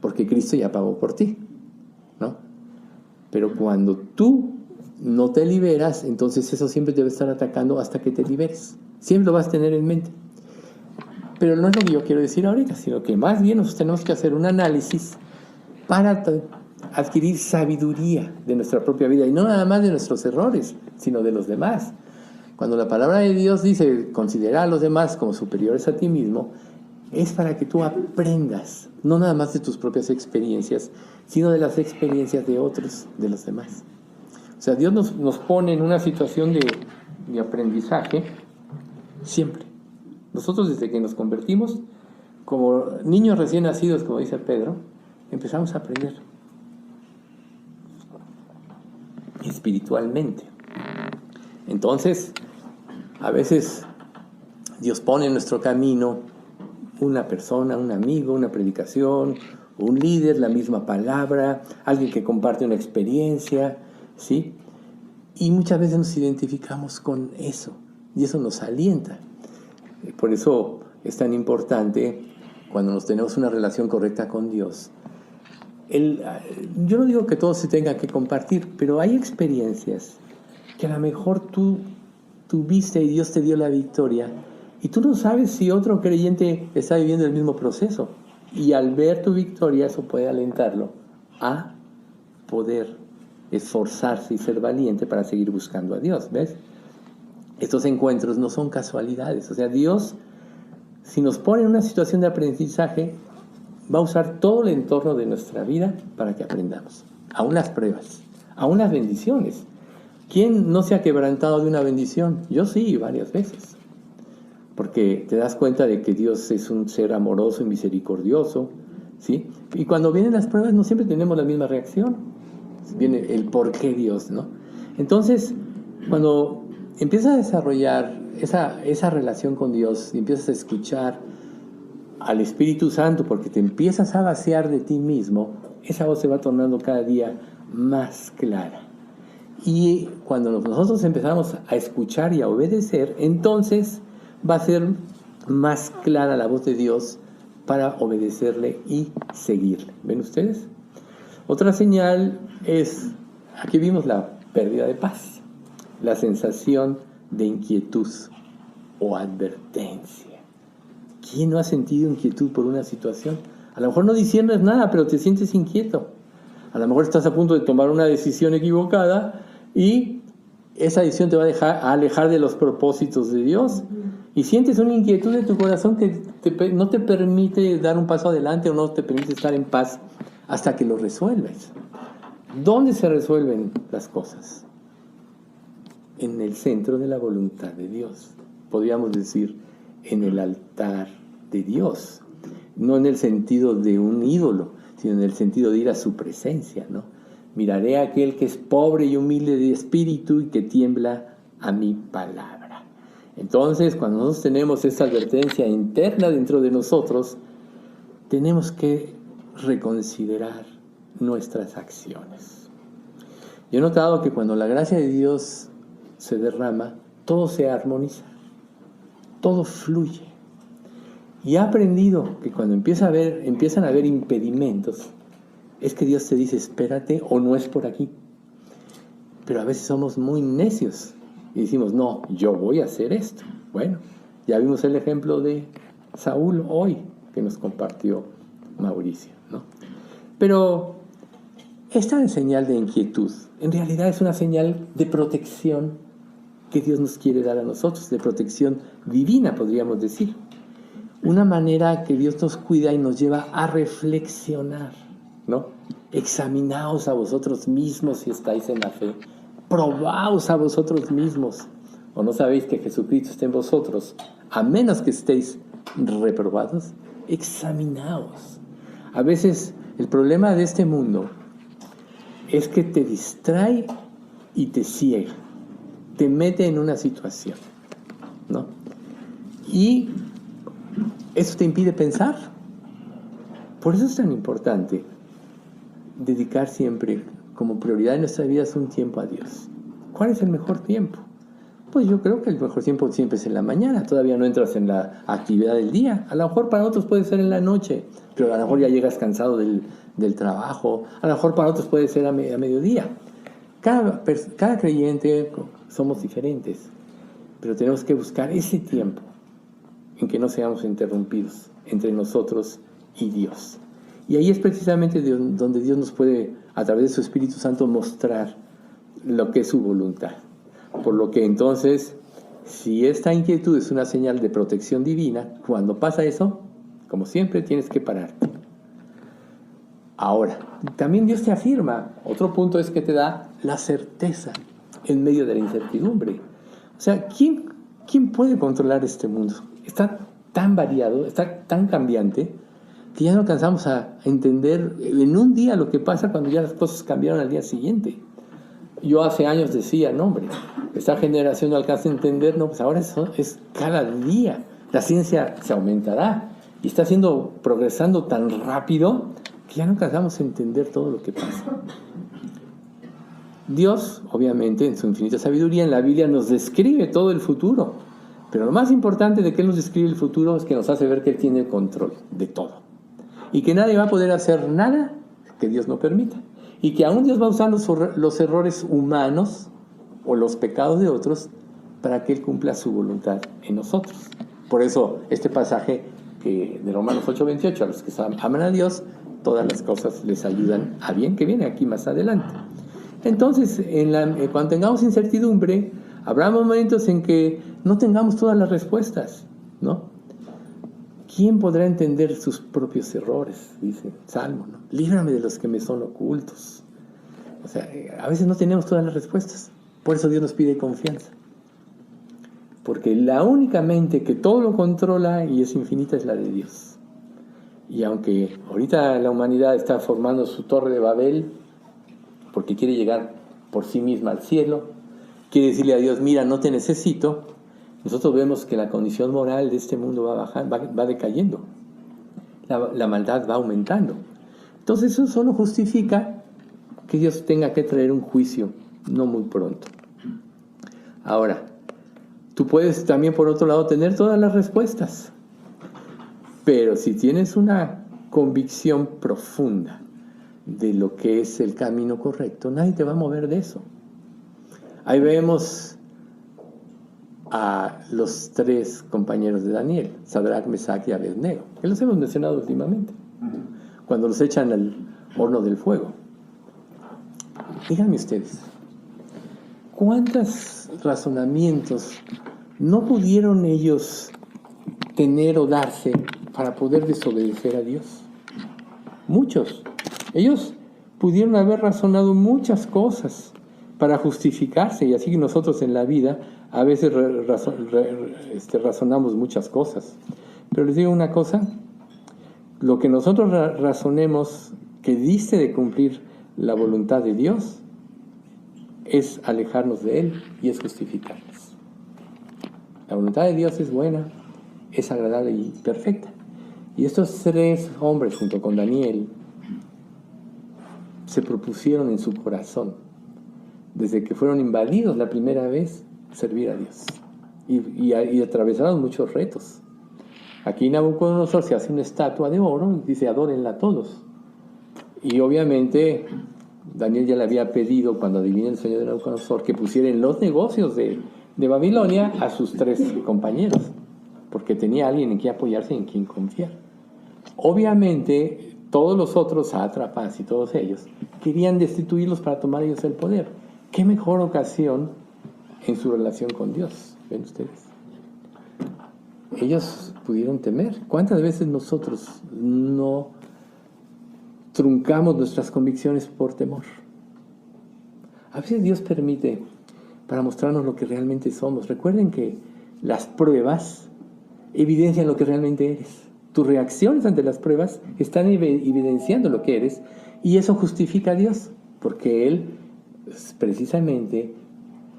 porque Cristo ya pagó por ti, ¿no? Pero cuando tú no te liberas, entonces eso siempre te va a estar atacando hasta que te liberes. Siempre lo vas a tener en mente. Pero no es lo que yo quiero decir ahorita, sino que más bien nosotros tenemos que hacer un análisis para adquirir sabiduría de nuestra propia vida, y no nada más de nuestros errores, sino de los demás. Cuando la palabra de Dios dice considera a los demás como superiores a ti mismo, es para que tú aprendas, no nada más de tus propias experiencias, sino de las experiencias de otros, de los demás. O sea, Dios nos pone en una situación de aprendizaje siempre. Nosotros desde que nos convertimos, como niños recién nacidos, como dice Pedro, empezamos a aprender espiritualmente. Entonces, a veces Dios pone en nuestro camino una persona, un amigo, una predicación, un líder, la misma palabra, alguien que comparte una experiencia, ¿sí? Y muchas veces nos identificamos con eso, y eso nos alienta. Por eso es tan importante, cuando nos tenemos una relación correcta con Dios, yo no digo que todo se tenga que compartir, pero hay experiencias que a lo mejor tú tuviste y Dios te dio la victoria, y tú no sabes si otro creyente está viviendo el mismo proceso. Y al ver tu victoria, eso puede alentarlo a poder esforzarse y ser valiente para seguir buscando a Dios, ¿ves? Estos encuentros no son casualidades. O sea, Dios, si nos pone en una situación de aprendizaje, va a usar todo el entorno de nuestra vida para que aprendamos. Aún las pruebas, aún las bendiciones. ¿Quién no se ha quebrantado de una bendición? Yo sí, varias veces. Porque te das cuenta de que Dios es un ser amoroso y misericordioso, ¿sí? Y cuando vienen las pruebas no siempre tenemos la misma reacción. Viene el por qué Dios, ¿no? Entonces, cuando empiezas a desarrollar esa relación con Dios y empiezas a escuchar al Espíritu Santo porque te empiezas a vaciar de ti mismo, esa voz se va tornando cada día más clara. Y cuando nosotros empezamos a escuchar y a obedecer, entonces va a ser más clara la voz de Dios para obedecerle y seguirle. ¿Ven ustedes? Otra señal es, aquí vimos la pérdida de paz, la sensación de inquietud o advertencia. ¿Quién no ha sentido inquietud por una situación? A lo mejor no disiernes nada, pero te sientes inquieto. A lo mejor estás a punto de tomar una decisión equivocada y esa decisión te va a alejar de los propósitos de Dios. Y sientes una inquietud en tu corazón que no te permite dar un paso adelante o no te permite estar en paz hasta que lo resuelves. ¿Dónde se resuelven las cosas? En el centro de la voluntad de Dios. Podríamos decir, en el altar de Dios. No en el sentido de un ídolo, sino en el sentido de ir a su presencia, ¿no? Miraré a aquel que es pobre y humilde de espíritu y que tiembla a mi palabra. Entonces, cuando nosotros tenemos esa advertencia interna dentro de nosotros, tenemos que reconsiderar nuestras acciones. Yo he notado que cuando la gracia de Dios se derrama, todo se armoniza, todo fluye. Y he aprendido que cuando empiezan a haber impedimentos, es que Dios te dice, espérate, o no es por aquí. Pero a veces somos muy necios y decimos, no, yo voy a hacer esto. Bueno, ya vimos el ejemplo de Saúl hoy, que nos compartió Mauricio, ¿no? Pero esta señal de inquietud, en realidad es una señal de protección que Dios nos quiere dar a nosotros, de protección divina, podríamos decir. Una manera que Dios nos cuida y nos lleva a reflexionar, ¿no? Examinaos a vosotros mismos si estáis en la fe. Probaos a vosotros mismos. ¿O no sabéis que Jesucristo está en vosotros? A menos que estéis reprobados, examinaos. A veces el problema de este mundo es que te distrae y te ciega. Te mete en una situación, ¿no? Y eso te impide pensar. Por eso es tan importante dedicar siempre como prioridad en nuestra vida un tiempo a Dios. ¿Cuál es el mejor tiempo? Pues yo creo que el mejor tiempo siempre es en la mañana. Todavía no entras en la actividad del día. A lo mejor para otros puede ser en la noche, pero a lo mejor ya llegas cansado del trabajo. A lo mejor para otros puede ser a mediodía. Cada creyente somos diferentes, pero tenemos que buscar ese tiempo en que no seamos interrumpidos entre nosotros y Dios. Y ahí es precisamente donde Dios nos puede, a través de su Espíritu Santo, mostrar lo que es su voluntad. Por lo que entonces, si esta inquietud es una señal de protección divina, cuando pasa eso, como siempre, tienes que pararte. Ahora, también Dios te afirma. Otro punto es que te da la certeza en medio de la incertidumbre. O sea, ¿quién puede controlar este mundo? Está tan variado, está tan cambiante, que ya no alcanzamos a entender en un día lo que pasa cuando ya las cosas cambiaron al día siguiente. Yo hace años decía, no hombre, esta generación no alcanza a entender, no, pues ahora es cada día. La ciencia se aumentará y está progresando tan rápido que ya no alcanzamos a entender todo lo que pasa. Dios, obviamente, en su infinita sabiduría, en la Biblia nos describe todo el futuro. Pero lo más importante de que Él nos describe el futuro es que nos hace ver que Él tiene el control de todo. Y que nadie va a poder hacer nada que Dios no permita. Y que aún Dios va a usar los errores humanos o los pecados de otros para que Él cumpla su voluntad en nosotros. Por eso este pasaje de Romanos 8:28, a los que aman a Dios, todas las cosas les ayudan a bien, que viene aquí más adelante. Entonces, cuando tengamos incertidumbre, habrá momentos en que no tengamos todas las respuestas, ¿no? ¿Quién podrá entender sus propios errores? Dice Salmo, ¿no? Líbrame de los que me son ocultos. O sea, a veces no tenemos todas las respuestas. Por eso Dios nos pide confianza. Porque la única mente que todo lo controla y es infinita es la de Dios. Y aunque ahorita la humanidad está formando su torre de Babel, porque quiere llegar por sí misma al cielo, quiere decirle a Dios, mira, no te necesito. Nosotros vemos que la condición moral de este mundo va decayendo. La maldad va aumentando. Entonces eso solo justifica que Dios tenga que traer un juicio, no muy pronto. Ahora, tú puedes también por otro lado tener todas las respuestas, pero si tienes una convicción profunda de lo que es el camino correcto, nadie te va a mover de eso. Ahí vemos a los 3 compañeros de Daniel, Sadrach, Mesach y Abednego, que los hemos mencionado últimamente, cuando los echan al horno del fuego. Díganme ustedes, ¿cuántos razonamientos no pudieron ellos tener o darse para poder desobedecer a Dios? Muchos. Ellos pudieron haber razonado muchas cosas para justificarse, y así nosotros en la vida a veces razonamos muchas cosas. Pero les digo una cosa, lo que nosotros razonemos que diste de cumplir la voluntad de Dios es alejarnos de Él y es justificarnos. La voluntad de Dios es buena, es agradable y perfecta. Y estos 3 hombres junto con Daniel se propusieron en su corazón, desde que fueron invadidos la primera vez, servir a Dios. Y atravesaron muchos retos. Aquí Nabucodonosor se hace una estatua de oro y dice, adórenla todos. Y obviamente Daniel ya le había pedido, cuando adivinó el sueño de Nabucodonosor, que pusiera en los negocios de Babilonia a sus 3 compañeros, porque tenía alguien en quien apoyarse y en quien confiar. Obviamente todos los otros sátrapas y todos ellos querían destituirlos para tomar ellos el poder. ¿Qué mejor ocasión en su relación con Dios? ¿Ven ustedes? Ellos pudieron temer. ¿Cuántas veces nosotros no truncamos nuestras convicciones por temor? A veces Dios permite para mostrarnos lo que realmente somos. Recuerden que las pruebas evidencian lo que realmente eres. Tus reacciones ante las pruebas están evidenciando lo que eres, y eso justifica a Dios, porque Él precisamente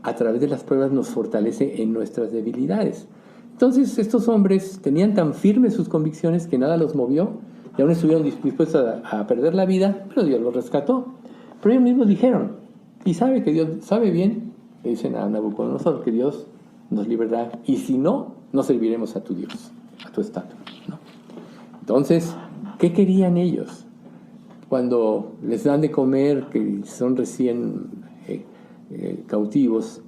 a través de las pruebas nos fortalece en nuestras debilidades. Entonces estos hombres tenían tan firmes sus convicciones que nada los movió, y aún estuvieron dispuestos a perder la vida, pero Dios los rescató. Pero ellos mismos dijeron, y sabe que Dios sabe bien, le dicen a Nabucodonosor, que Dios nos librará, y si no, no serviremos a tu Dios, a tu estatua, ¿no? Entonces, ¿qué querían ellos? Cuando les dan de comer, que son recién cautivos,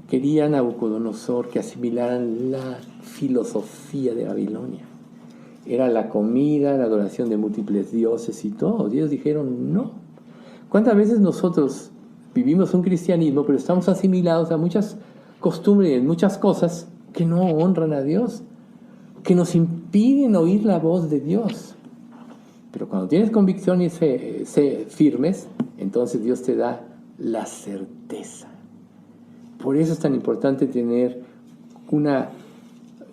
querían a Nabucodonosor que asimilaran la filosofía de Babilonia. Era la comida, la adoración de múltiples dioses y todo. Ellos dijeron no. ¿Cuántas veces nosotros vivimos un cristianismo, pero estamos asimilados a muchas costumbres y en muchas cosas que no honran a Dios, que nos impiden oír la voz de Dios? Pero cuando tienes convicción y sé firmes, entonces Dios te da la certeza. Por eso es tan importante tener una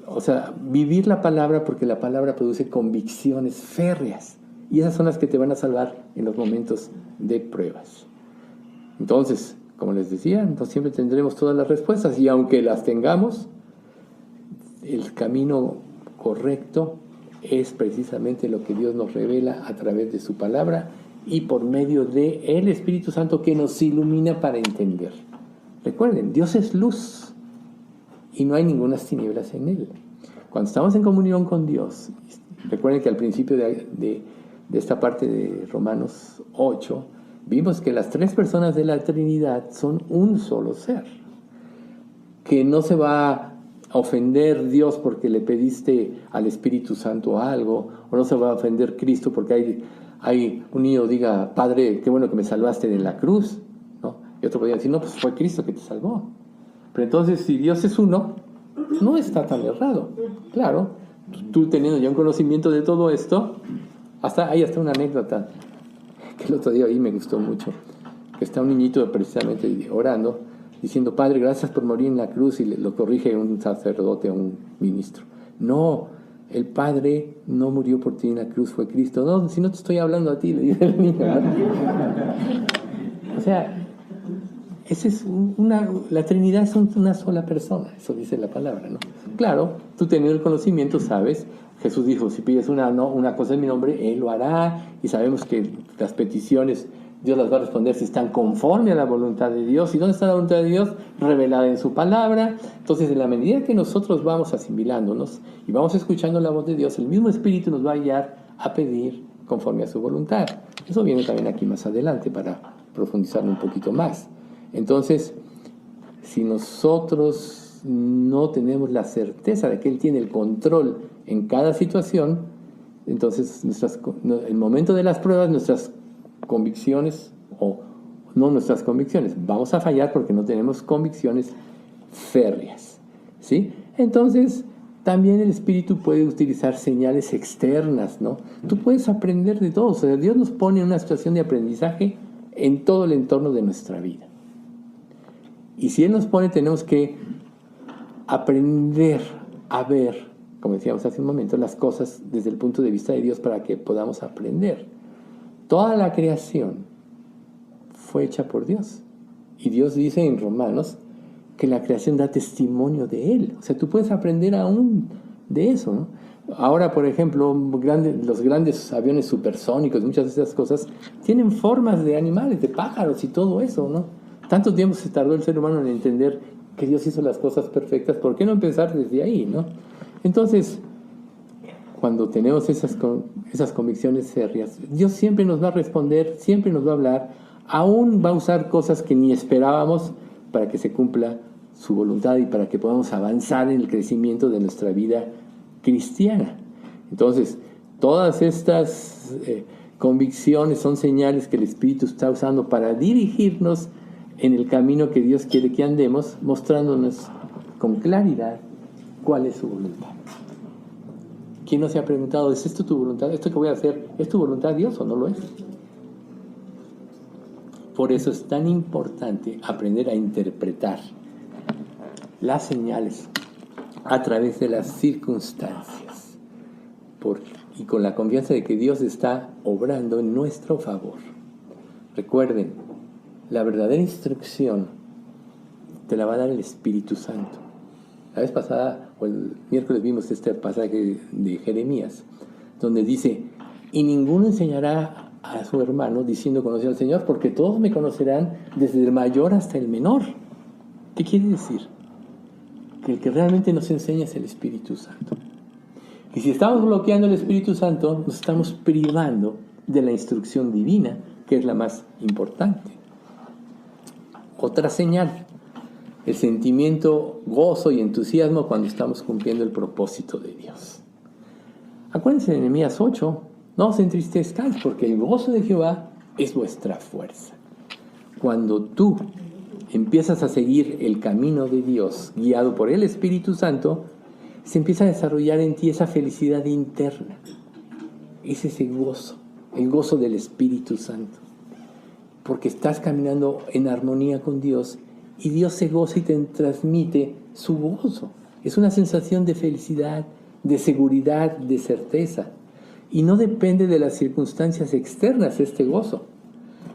o sea, vivir la palabra, porque la palabra produce convicciones férreas. Y esas son las que te van a salvar en los momentos de pruebas. Entonces, como les decía, no siempre tendremos todas las respuestas. Y aunque las tengamos, el camino correcto es precisamente lo que Dios nos revela a través de su palabra y por medio de el Espíritu Santo que nos ilumina para entender. Recuerden, Dios es luz y no hay ninguna tinieblas en Él. Cuando estamos en comunión con Dios, recuerden que al principio de esta parte de Romanos 8, vimos que las 3 personas de la Trinidad son un solo ser, que no se va a ofender Dios porque le pediste al Espíritu Santo algo, o no se va a ofender Cristo porque hay un niño diga, Padre, qué bueno que me salvaste de la cruz, ¿no? Y otro podría decir, no, pues fue Cristo que te salvó. Pero entonces, si Dios es uno, no está tan errado. Claro, tú teniendo ya un conocimiento de todo esto, hay hasta una anécdota que el otro día ahí me gustó mucho, que está un niñito precisamente orando, diciendo, Padre, gracias por morir en la cruz, y lo corrige un sacerdote o un ministro. No, el Padre no murió por ti en la cruz, fue Cristo. No, si no te estoy hablando a ti, le dice el niño, ¿no? O sea, la Trinidad es una sola persona, eso dice la palabra, ¿no? Claro, tú teniendo el conocimiento sabes, Jesús dijo, si pides una cosa en mi nombre, Él lo hará, y sabemos que las peticiones Dios las va a responder si están conforme a la voluntad de Dios. ¿Y dónde está la voluntad de Dios? Revelada en su palabra. Entonces, en la medida que nosotros vamos asimilándonos y vamos escuchando la voz de Dios, el mismo Espíritu nos va a guiar a pedir conforme a su voluntad. Eso viene también aquí más adelante para profundizar un poquito más. Entonces, si nosotros no tenemos la certeza de que Él tiene el control en cada situación, entonces el momento de las pruebas, nuestras convicciones, o no nuestras convicciones, vamos a fallar porque no tenemos convicciones férreas, ¿sí? Entonces, también el Espíritu puede utilizar señales externas, ¿no? Tú puedes aprender de todo, o sea, Dios nos pone en una situación de aprendizaje en todo el entorno de nuestra vida. Y si Él nos pone, tenemos que aprender a ver, como decíamos hace un momento, las cosas desde el punto de vista de Dios para que podamos aprender. Toda la creación fue hecha por Dios. Y Dios dice en Romanos que la creación da testimonio de Él. O sea, tú puedes aprender aún de eso, ¿no? Ahora, por ejemplo, los grandes aviones supersónicos, muchas de esas cosas, tienen formas de animales, de pájaros y todo eso, ¿no? Tanto tiempo se tardó el ser humano en entender que Dios hizo las cosas perfectas. ¿Por qué no empezar desde ahí, no? Entonces, cuando tenemos esas convicciones serias, Dios siempre nos va a responder, siempre nos va a hablar, aún va a usar cosas que ni esperábamos para que se cumpla su voluntad y para que podamos avanzar en el crecimiento de nuestra vida cristiana. Entonces, todas estas convicciones son señales que el Espíritu está usando para dirigirnos en el camino que Dios quiere que andemos, mostrándonos con claridad cuál es su voluntad. ¿Quién no se ha preguntado, ¿es esto tu voluntad? ¿Esto que voy a hacer, es tu voluntad, Dios, o no lo es? Por eso es tan importante aprender a interpretar las señales a través de las circunstancias, y con la confianza de que Dios está obrando en nuestro favor. Recuerden, la verdadera instrucción te la va a dar el Espíritu Santo. La vez pasada, o el miércoles, vimos este pasaje de Jeremías, donde dice, y ninguno enseñará a su hermano diciendo conocer al Señor, porque todos me conocerán desde el mayor hasta el menor. ¿Qué quiere decir? Que el que realmente nos enseña es el Espíritu Santo. Y si estamos bloqueando el Espíritu Santo, nos estamos privando de la instrucción divina, que es la más importante. Otra señal, el sentimiento, gozo y entusiasmo cuando estamos cumpliendo el propósito de Dios. Acuérdense de Nehemías 8, no os entristezcáis, porque el gozo de Jehová es vuestra fuerza. Cuando tú empiezas a seguir el camino de Dios, guiado por el Espíritu Santo, se empieza a desarrollar en ti esa felicidad interna. Es ese gozo, el gozo del Espíritu Santo. Porque estás caminando en armonía con Dios y Dios se goza y te transmite su gozo. Es una sensación de felicidad, de seguridad, de certeza. Y no depende de las circunstancias externas este gozo,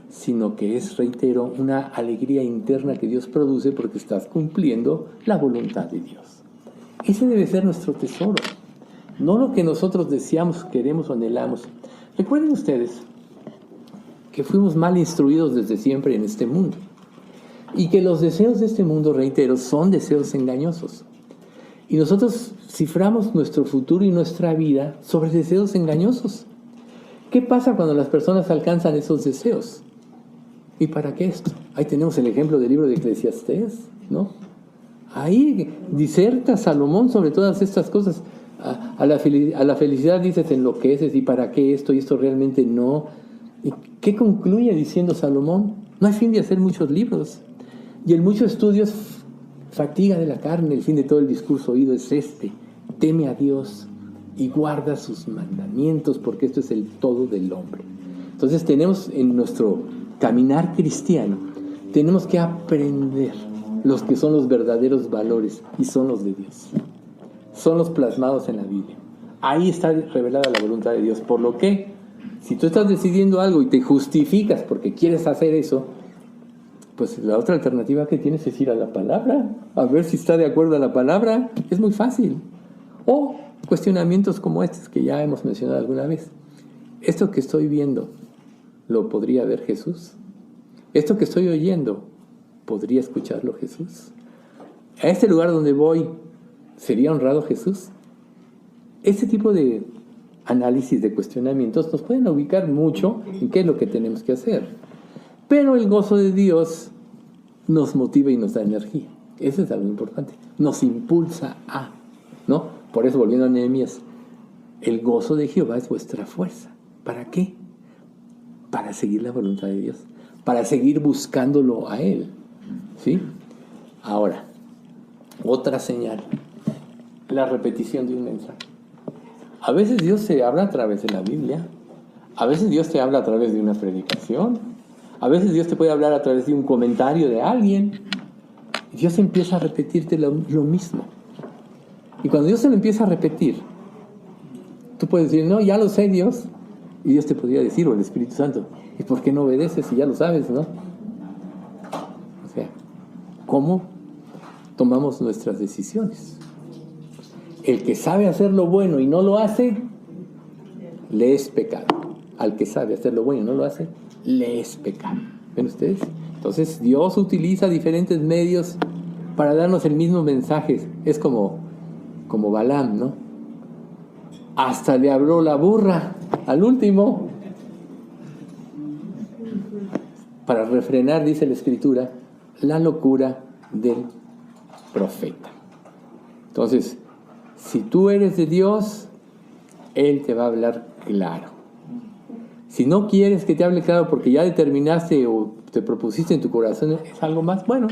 sino que es, reitero, una alegría interna que Dios produce porque estás cumpliendo la voluntad de Dios. Ese debe ser nuestro tesoro, no lo que nosotros deseamos, queremos o anhelamos. Recuerden ustedes que fuimos mal instruidos desde siempre en este mundo y que los deseos de este mundo, reitero, son deseos engañosos. Y nosotros ciframos nuestro futuro y nuestra vida sobre deseos engañosos. ¿Qué pasa cuando las personas alcanzan esos deseos? ¿Y para qué esto? Ahí tenemos el ejemplo del libro de Eclesiastés, ¿no? Ahí diserta Salomón sobre todas estas cosas. A la felicidad dices enloqueces, ¿y para qué esto? Y esto realmente no. ¿Y qué concluye diciendo Salomón? No hay fin de hacer muchos libros. Y el mucho estudio es fatiga de la carne. El fin de todo el discurso oído es este: teme a Dios y guarda sus mandamientos, porque esto es el todo del hombre. Entonces tenemos en nuestro caminar cristiano, tenemos que aprender los que son los verdaderos valores, y son los de Dios. Son los plasmados en la Biblia. Ahí está revelada la voluntad de Dios. Por lo que, si tú estás decidiendo algo y te justificas porque quieres hacer eso, pues la otra alternativa que tienes es ir a la palabra, a ver si está de acuerdo a la palabra. Es muy fácil. O cuestionamientos como estos que ya hemos mencionado alguna vez. Esto que estoy viendo, ¿lo podría ver Jesús? Esto que estoy oyendo, ¿podría escucharlo Jesús? ¿A este lugar donde voy, sería honrado Jesús? Este tipo de análisis, de cuestionamientos, nos pueden ubicar mucho en qué es lo que tenemos que hacer. Pero el gozo de Dios nos motiva y nos da energía. Eso es algo importante. Nos impulsa a, ¿no? Por eso, volviendo a Nehemías, el gozo de Jehová es vuestra fuerza. ¿Para qué? Para seguir la voluntad de Dios, para seguir buscándolo a Él, ¿sí? Ahora, otra señal, la repetición de un mensaje. A veces Dios te habla a través de la Biblia, a veces Dios te habla a través de una predicación, a veces Dios te puede hablar a través de un comentario de alguien. Dios empieza a repetirte lo mismo. Y cuando Dios se lo empieza a repetir, tú puedes decir, no, ya lo sé, Dios. Y Dios te podría decir, o el Espíritu Santo, ¿y por qué no obedeces si ya lo sabes, no? O sea, ¿cómo tomamos nuestras decisiones? El que sabe hacer lo bueno y no lo hace, le es pecado. Al que sabe hacer lo bueno y no lo hace, le es pecado. ¿Ven ustedes? Entonces Dios utiliza diferentes medios para darnos el mismo mensaje. Es como Balaam, ¿no? Hasta le habló la burra al último para refrenar, dice la Escritura, la locura del profeta. Entonces, si tú eres de Dios, Él te va a hablar claro. Si no quieres que te hable claro porque ya determinaste o te propusiste en tu corazón es algo más, bueno,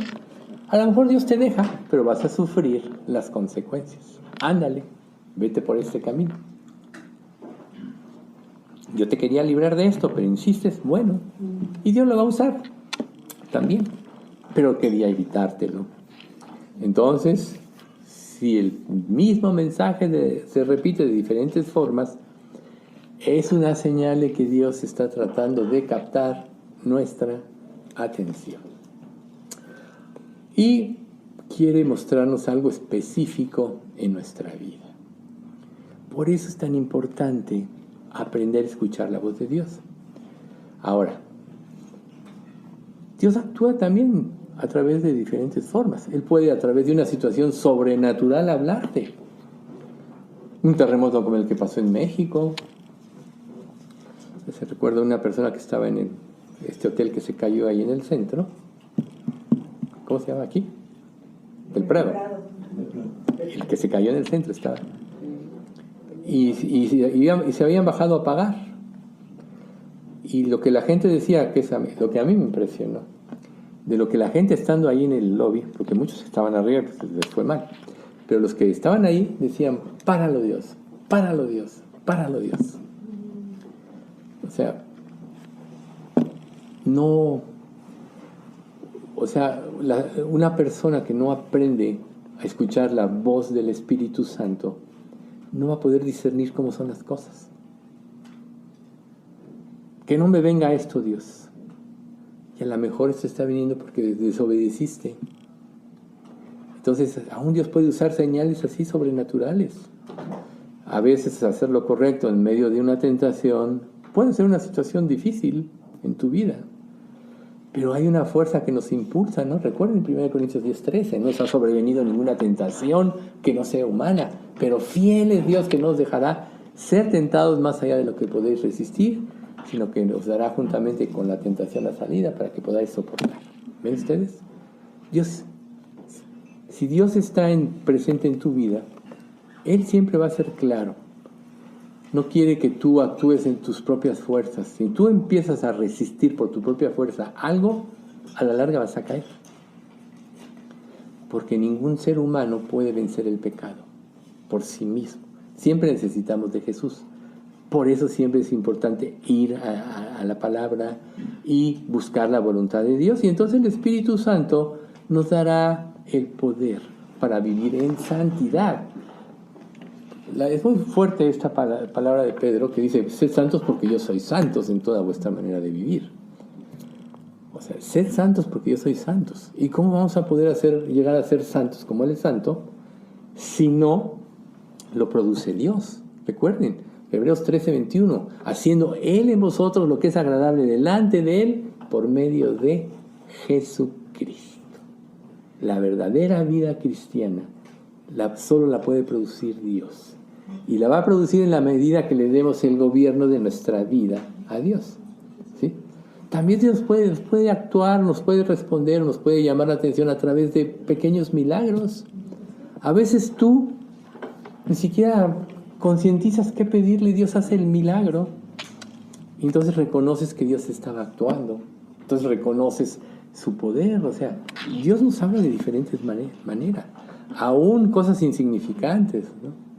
a lo mejor Dios te deja, pero vas a sufrir las consecuencias. Ándale, vete por este camino. Yo te quería librar de esto, pero insistes, bueno, y Dios lo va a usar también, pero quería evitártelo. Entonces, si el mismo mensaje se repite de diferentes formas, es una señal de que Dios está tratando de captar nuestra atención. Y quiere mostrarnos algo específico en nuestra vida. Por eso es tan importante aprender a escuchar la voz de Dios. Ahora, Dios actúa también a través de diferentes formas. Él puede, a través de una situación sobrenatural, hablarte. Un terremoto como el que pasó en México. Se recuerda una persona que estaba en este hotel que se cayó ahí en el centro. ¿Cómo se llama aquí? El Prado. El que se cayó en el centro estaba. Y se habían bajado a pagar. Y lo que la gente decía, que es lo que a mí me impresionó, de lo que la gente estando ahí en el lobby, porque muchos estaban arriba, pues les fue mal, pero los que estaban ahí decían, páralo Dios, páralo Dios, páralo Dios. O sea, no, una persona que no aprende a escuchar la voz del Espíritu Santo, no va a poder discernir cómo son las cosas. Que no me venga esto, Dios. Y a lo mejor esto está viniendo porque desobedeciste. Entonces, aún Dios puede usar señales así sobrenaturales. A veces hacer lo correcto en medio de una tentación puede ser una situación difícil en tu vida. Pero hay una fuerza que nos impulsa, ¿no? Recuerden 1 Corintios 10:13, no os ha sobrevenido ninguna tentación que no sea humana, pero fiel es Dios que no os dejará ser tentados más allá de lo que podéis resistir, sino que os dará juntamente con la tentación la salida para que podáis soportar. ¿Ven ustedes? Si Dios está presente en tu vida, Él siempre va a ser claro. No quiere que tú actúes en tus propias fuerzas. Si tú empiezas a resistir por tu propia fuerza algo, a la larga vas a caer. Porque ningún ser humano puede vencer el pecado por sí mismo. Siempre necesitamos de Jesús. Por eso siempre es importante ir a la palabra y buscar la voluntad de Dios. Y entonces el Espíritu Santo nos dará el poder para vivir en santidad. Es muy fuerte esta palabra de Pedro que dice: sed santos porque yo soy santos en toda vuestra manera de vivir. O sea, sed santos porque yo soy santos. ¿Y cómo vamos a poder llegar a ser santos como Él es santo si no lo produce Dios? Recuerden, Hebreos 13:21, haciendo Él en vosotros lo que es agradable delante de Él por medio de Jesucristo. La verdadera vida cristiana solo la puede producir Dios. Y la va a producir en la medida que le demos el gobierno de nuestra vida a Dios. ¿Sí? También Dios puede actuar, nos puede responder, nos puede llamar la atención a través de pequeños milagros. A veces tú ni siquiera concientizas qué pedirle y Dios hace el milagro. Y entonces reconoces que Dios estaba actuando. Entonces reconoces su poder. O sea, Dios nos habla de diferentes maneras. Aún cosas insignificantes, ¿no?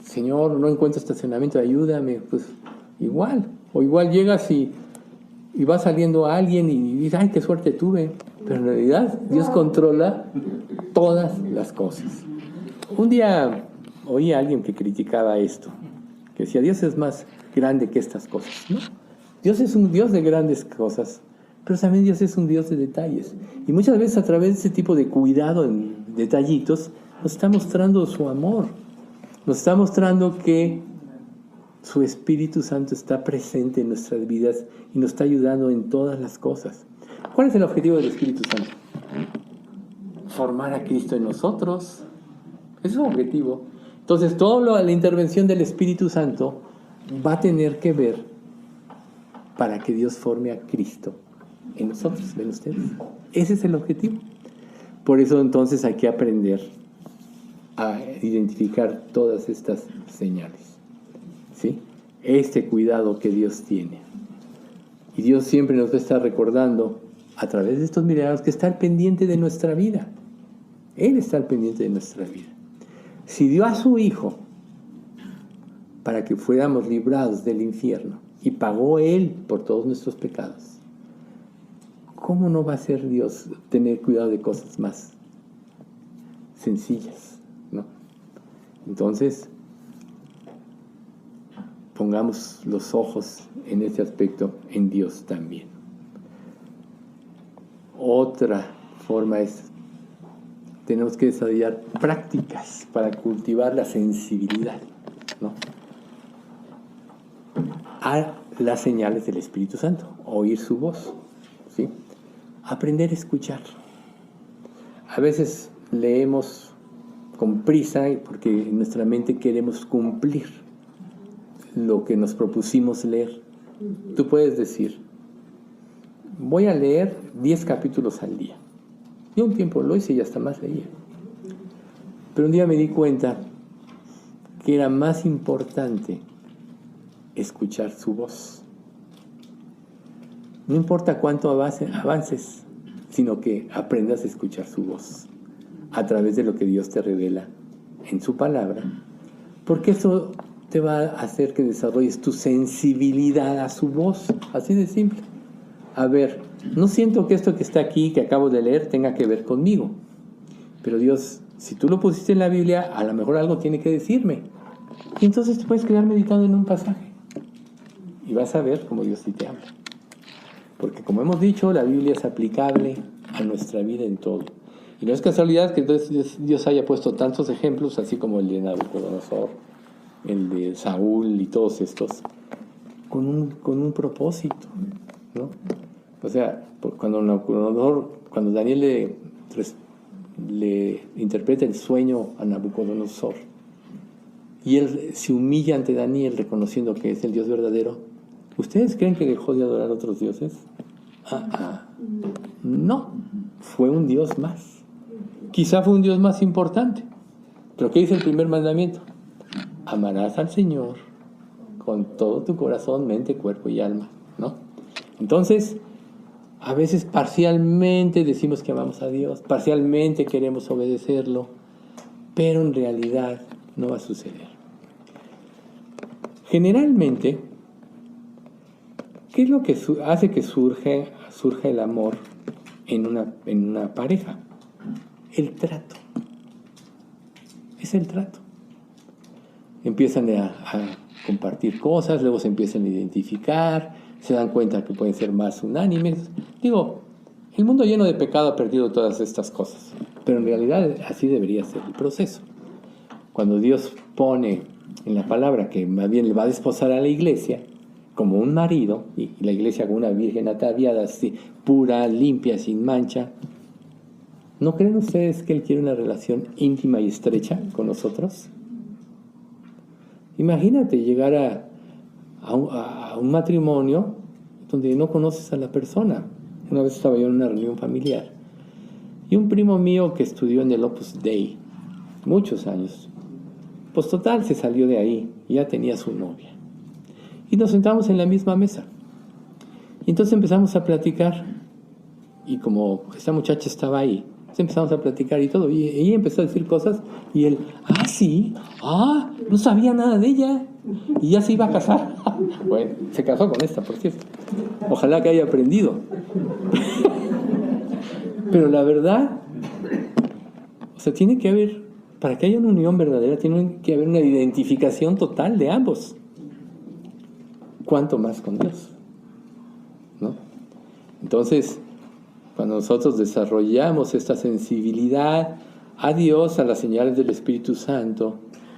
Señor, no encuentro estacionamiento, ayúdame. Pues igual. O igual llegas y va saliendo alguien y dices: ay, qué suerte tuve. Pero en realidad Dios controla todas las cosas. Un día oí a alguien que criticaba esto, que decía: Dios es más grande que estas cosas, ¿no? Dios es un Dios de grandes cosas, pero también Dios es un Dios de detalles. Y muchas veces a través de ese tipo de cuidado en detallitos nos está mostrando su amor. Nos está mostrando que su Espíritu Santo está presente en nuestras vidas y nos está ayudando en todas las cosas. ¿Cuál es el objetivo del Espíritu Santo? Formar a Cristo en nosotros. Ese es su objetivo. Entonces, toda la intervención del Espíritu Santo va a tener que ver para que Dios forme a Cristo en nosotros. ¿Ven ustedes? Ese es el objetivo. Por eso entonces hay que aprender a identificar todas estas señales, ¿sí? Este cuidado que Dios tiene. Y Dios siempre nos va a estar recordando a través de estos milagros que está al pendiente de nuestra vida. Él está al pendiente de nuestra vida. Si dio a su Hijo para que fuéramos librados del infierno y pagó Él por todos nuestros pecados, ¿cómo no va a ser Dios tener cuidado de cosas más sencillas? ¿No? Entonces, pongamos los ojos en este aspecto en Dios también. Otra forma es: tenemos que desarrollar prácticas para cultivar la sensibilidad, ¿no?, a las señales del Espíritu Santo, oír su voz, ¿sí? Aprender a escuchar. A veces leemos con prisa porque en nuestra mente queremos cumplir lo que nos propusimos leer. Tú puedes decir: voy a leer 10 capítulos al día. Yo un tiempo lo hice y hasta más leía. Pero un día me di cuenta que era más importante escuchar su voz. No importa cuánto avances, sino que aprendas a escuchar su voz a través de lo que Dios te revela en su palabra, porque eso te va a hacer que desarrolles tu sensibilidad a su voz, así de simple. A ver, no siento que esto que está aquí, que acabo de leer, tenga que ver conmigo. pero Dios, si tú lo pusiste en la Biblia, a lo mejor algo tiene que decirme. Y entonces te puedes quedar meditando en un pasaje y vas a ver cómo Dios sí te habla. Porque como hemos dicho, la Biblia es aplicable a nuestra vida en todo. Y no es casualidad que entonces Dios haya puesto tantos ejemplos, así como el de Nabucodonosor, el de Saúl y todos estos, con un propósito, ¿no? O sea, cuando Daniel le interpreta el sueño a Nabucodonosor y él se humilla ante Daniel reconociendo que es el Dios verdadero, ¿ustedes creen que dejó de adorar a otros dioses? No, fue un Dios más. Quizá fue un Dios más importante. Pero ¿qué dice el primer mandamiento? Amarás al Señor con todo tu corazón, mente, cuerpo y alma, ¿no? Entonces, a veces parcialmente decimos que amamos a Dios, parcialmente queremos obedecerlo, pero en realidad no va a suceder. Generalmente, ¿qué es lo que hace que surja el amor en una pareja? El trato. Es el trato. Empiezan a compartir cosas, luego se empiezan a identificar, se dan cuenta que pueden ser más unánimes. Digo, el mundo lleno de pecado ha perdido todas estas cosas, pero en realidad así debería ser el proceso. Cuando Dios pone en la palabra que más bien le va a desposar a la iglesia como un marido, y la iglesia como una virgen ataviada, así, pura, limpia, sin mancha, ¿no creen ustedes que Él quiere una relación íntima y estrecha con nosotros? Imagínate llegar a un matrimonio donde no conoces a la persona. Una vez estaba yo en una reunión familiar y un primo mío que estudió en el Opus Dei muchos años, pues total se salió de ahí, ya tenía su novia y nos sentamos en la misma mesa y entonces empezamos a platicar y como esta muchacha estaba ahí, empezamos a platicar y todo, y ella empezó a decir cosas y él, sí, no sabía nada de ella y ya se iba a casar. Bueno, se casó con esta, por cierto. Ojalá que haya aprendido. Pero la verdad, o sea, tiene que haber, para que haya una unión verdadera, tiene que haber una identificación total de ambos. ¿Cuánto más con Dios? ¿No? Entonces, cuando nosotros desarrollamos esta sensibilidad a Dios, a las señales del Espíritu Santo,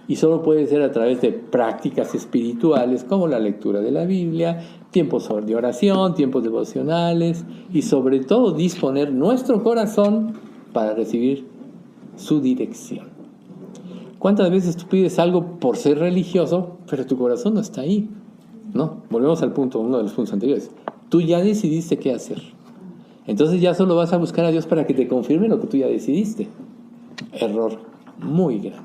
y solo puede ser a través de prácticas espirituales como la lectura de la Biblia, tiempos de oración, tiempos devocionales y sobre todo disponer nuestro corazón para recibir su dirección. ¿Cuántas veces tú pides algo por ser religioso, pero tu corazón no está ahí? No, volvemos al punto, uno de los puntos anteriores. Tú ya decidiste qué hacer. Entonces ya solo vas a buscar a Dios para que te confirme lo que tú ya decidiste. Error muy grande.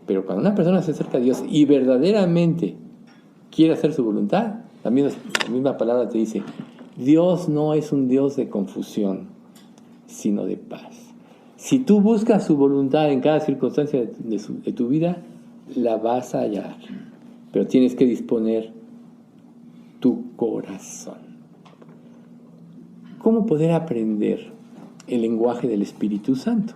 Pero cuando una persona se acerca a Dios y verdaderamente quiere hacer su voluntad, la misma palabra te dice, Dios no es un Dios de confusión, sino de paz. Si tú buscas su voluntad en cada circunstancia de tu vida, la vas a hallar. Pero tienes que disponer tu corazón. ¿Cómo poder aprender el lenguaje del Espíritu Santo?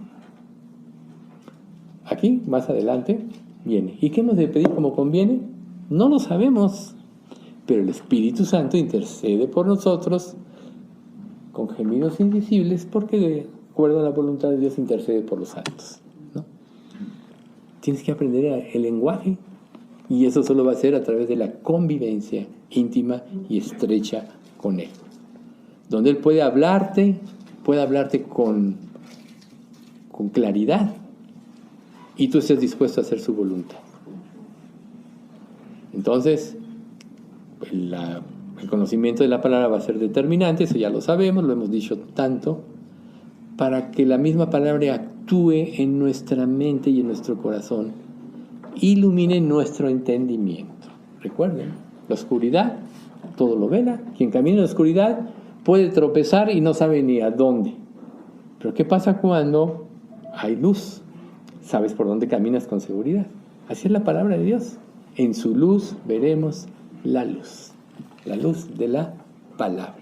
Aquí, más adelante, viene. ¿Y qué hemos de pedir como conviene? No lo sabemos, pero el Espíritu Santo intercede por nosotros con gemidos invisibles porque de acuerdo a la voluntad de Dios intercede por los santos, ¿no? Tienes que aprender el lenguaje y eso solo va a ser a través de la convivencia íntima y estrecha con Él, donde Él puede hablarte con claridad y tú estés dispuesto a hacer su voluntad. Entonces, el conocimiento de la palabra va a ser determinante, eso ya lo sabemos, lo hemos dicho tanto, para que la misma palabra actúe en nuestra mente y en nuestro corazón, ilumine nuestro entendimiento. Recuerden, la oscuridad, todo lo vela, quien camina en la oscuridad puede tropezar y no sabe ni a dónde. Pero ¿qué pasa cuando hay luz? Sabes por dónde caminas con seguridad. Así es la palabra de Dios. En su luz veremos la luz de la palabra.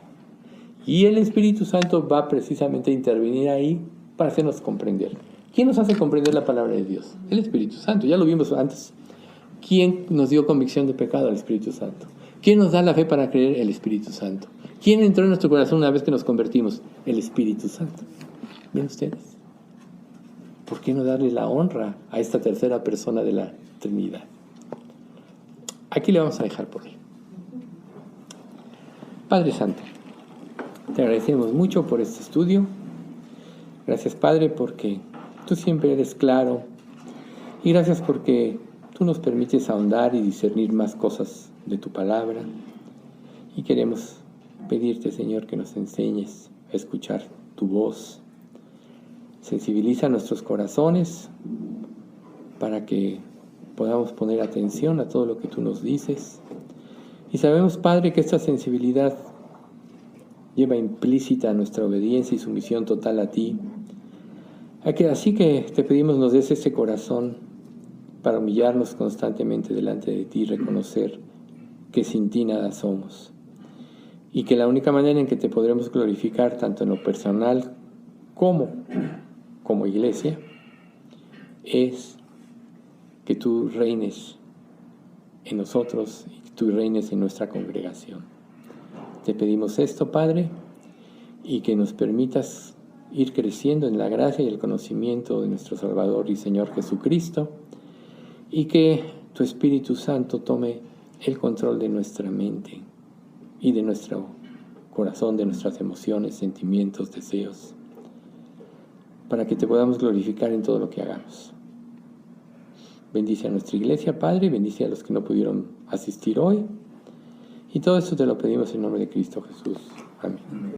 Y el Espíritu Santo va precisamente a intervenir ahí para hacernos comprender. ¿Quién nos hace comprender la palabra de Dios? El Espíritu Santo, ya lo vimos antes. ¿Quién nos dio convicción de pecado? El Espíritu Santo. ¿Quién nos da la fe para creer? El Espíritu Santo. ¿Quién entró en nuestro corazón una vez que nos convertimos? El Espíritu Santo. ¿Ven ustedes? ¿Por qué no darle la honra a esta tercera persona de la Trinidad? Aquí le vamos a dejar por hoy. Padre Santo, te agradecemos mucho por este estudio. Gracias, Padre, porque tú siempre eres claro. Y gracias porque tú nos permites ahondar y discernir más cosas de tu palabra. Y queremos pedirte, Señor, que nos enseñes a escuchar tu voz. Sensibiliza nuestros corazones para que podamos poner atención a todo lo que tú nos dices. Y sabemos, Padre, que esta sensibilidad lleva implícita nuestra obediencia y sumisión total a ti. Así que te pedimos nos des ese corazón para humillarnos constantemente delante de ti y reconocer que sin ti nada somos. Y que la única manera en que te podremos glorificar, tanto en lo personal como iglesia, es que tú reines en nosotros y que tú reines en nuestra congregación. Te pedimos esto, Padre, y que nos permitas ir creciendo en la gracia y el conocimiento de nuestro Salvador y Señor Jesucristo, y que tu Espíritu Santo tome el control de nuestra mente y de nuestro corazón, de nuestras emociones, sentimientos, deseos, para que te podamos glorificar en todo lo que hagamos. Bendice a nuestra iglesia, Padre, bendice a los que no pudieron asistir hoy. Y todo esto te lo pedimos en nombre de Cristo Jesús. Amén.